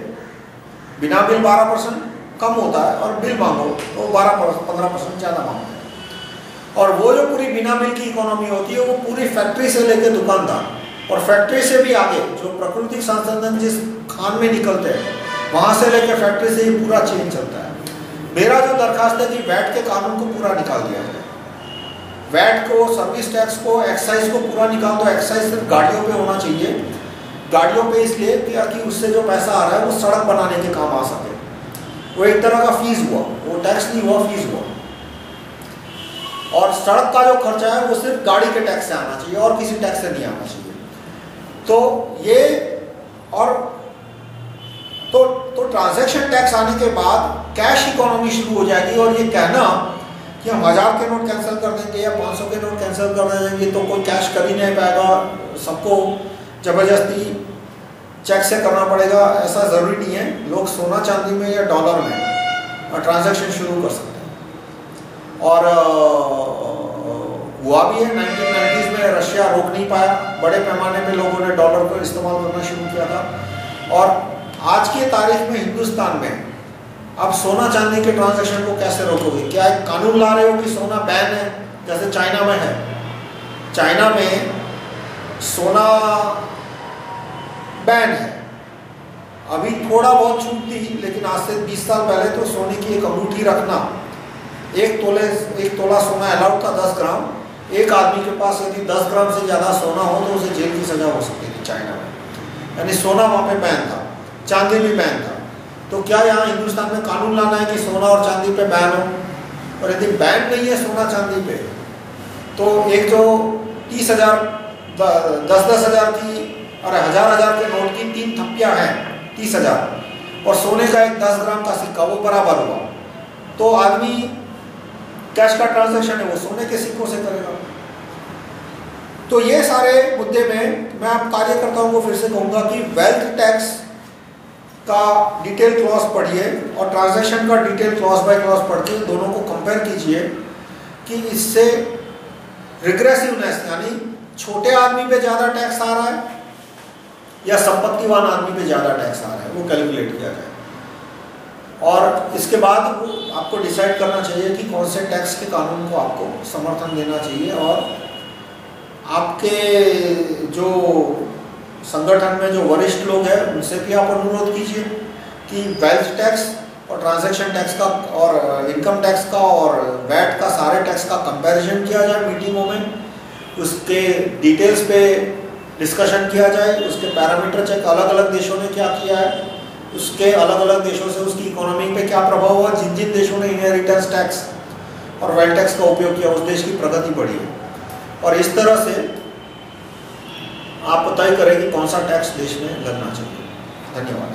बिना बिल 12% कम होता है और बिल मांगो तो 12-15% ज्यादा मांगते हैं। और वो जो पूरी बिना बिल की इकोनॉमी होती है वो पूरी फैक्ट्री से लेके दुकानदार और फैक्ट्री से भी आगे जो प्राकृतिक संसाधन जिस खान में निकलते हैं वहां से लेकर फैक्ट्री से ये पूरा चेन चलता है। मेरा जो दरखास्त है कि वैट के कानून को पूरा निकाल दिया जाए, वैट को, सर्विस टैक्स को, एक्साइज को पूरा निकाल दो। एक्साइज सिर्फ गाड़ियों पे होना चाहिए, गाड़ियों पे इसलिए कि उससे जो पैसा आ रहा है वो सड़क बनाने के काम आ सके। वो एक तरह का फीस हुआ, वो टैक्स नहीं हुआ, फीस हुआ। और सड़क का जो खर्चा है वो सिर्फ गाड़ी के टैक्स से आना चाहिए और किसी टैक्स से नहीं आना चाहिए। तो ये और तो ट्रांजैक्शन टैक्स आने के बाद कैश इकोनॉमी शुरू हो जाएगी। और ये कहना कि हम 1000 के नोट कैंसिल कर देंगे या 500 के नोट कैंसिल कर देंगे तो कोई कैश कर ही नहीं पाएगा, सबको जबरदस्ती चेक से करना पड़ेगा ऐसा ज़रूरी नहीं है। लोग सोना चांदी में या डॉलर में ट्रांजैक्शन शुरू कर सकते हैं। और हुआ भी है 1990s में, रशिया रोक नहीं पाया, बड़े पैमाने पे लोगों ने डॉलर को इस्तेमाल करना शुरू किया था। और आज की तारीख में हिंदुस्तान में अब सोना चांदी के ट्रांजैक्शन को कैसे रोकोगे? क्या एक कानून ला रहे हो कि सोना बैन है जैसे चाइना में है? चाइना में सोना बैन है, अभी थोड़ा बहुत छूट थी, लेकिन आज से 20 साल पहले तो सोने की एक अंगूठी रखना, एक तोला सोना अलाउड था 10 ग्राम। एक आदमी के पास यदि 10 ग्राम से ज़्यादा सोना हो तो उसे जेल की सज़ा हो सकती थी चाइना में। यानी सोना वहाँ पे बैन था, चांदी भी बैन था। तो क्या यहाँ हिंदुस्तान में कानून लाना है कि सोना और चांदी पे बैन हो? और यदि बैन नहीं है सोना चांदी पे, तो एक जो 30,000 10-10 हज़ार की और 1000 के नोट की 3 थप्पियाँ हैं 30,000, और सोने का एक 10 ग्राम का सिक्का, वो बराबर हुआ। तो आदमी कैश का ट्रांजैक्शन है वो सोने के सिक्कों से करेगा। तो ये सारे मुद्दे में मैं आप कार्यकर्ताओं को फिर से कहूँगा कि वेल्थ टैक्स का डिटेल क्लॉज पढ़िए और ट्रांजैक्शन का डिटेल क्लॉज बाय क्लॉज पढ़ के दोनों को कंपेयर कीजिए कि इससे रिग्रेसिवनेस यानी छोटे आदमी पे ज़्यादा टैक्स आ रहा है या संपत्तिवान आदमी पे ज़्यादा टैक्स आ रहा है, वो कैलकुलेट किया जाए। और इसके बाद आपको डिसाइड करना चाहिए कि कौन से टैक्स के कानून को आपको समर्थन देना चाहिए। और आपके जो संगठन में जो वरिष्ठ लोग हैं उनसे भी आप अनुरोध कीजिए कि वेल्थ टैक्स और ट्रांजैक्शन टैक्स का और इनकम टैक्स का और वैट का सारे टैक्स का कंपैरिजन किया जाए मीटिंगों में, उसके डिटेल्स पे डिस्कशन किया जाए, उसके पैरामीटर चेक अलग अलग देशों ने क्या किया है, उसके अलग अलग देशों से उसकी इकोनॉमी पे क्या प्रभाव हुआ, जिन जिन देशों ने इनहेरिटेंस टैक्स और वेल्थ टैक्स का उपयोग किया उस देश की प्रगति बढ़ी है। और इस तरह से आप तय करें कि कौन सा टैक्स देश में लगना चाहिए। धन्यवाद।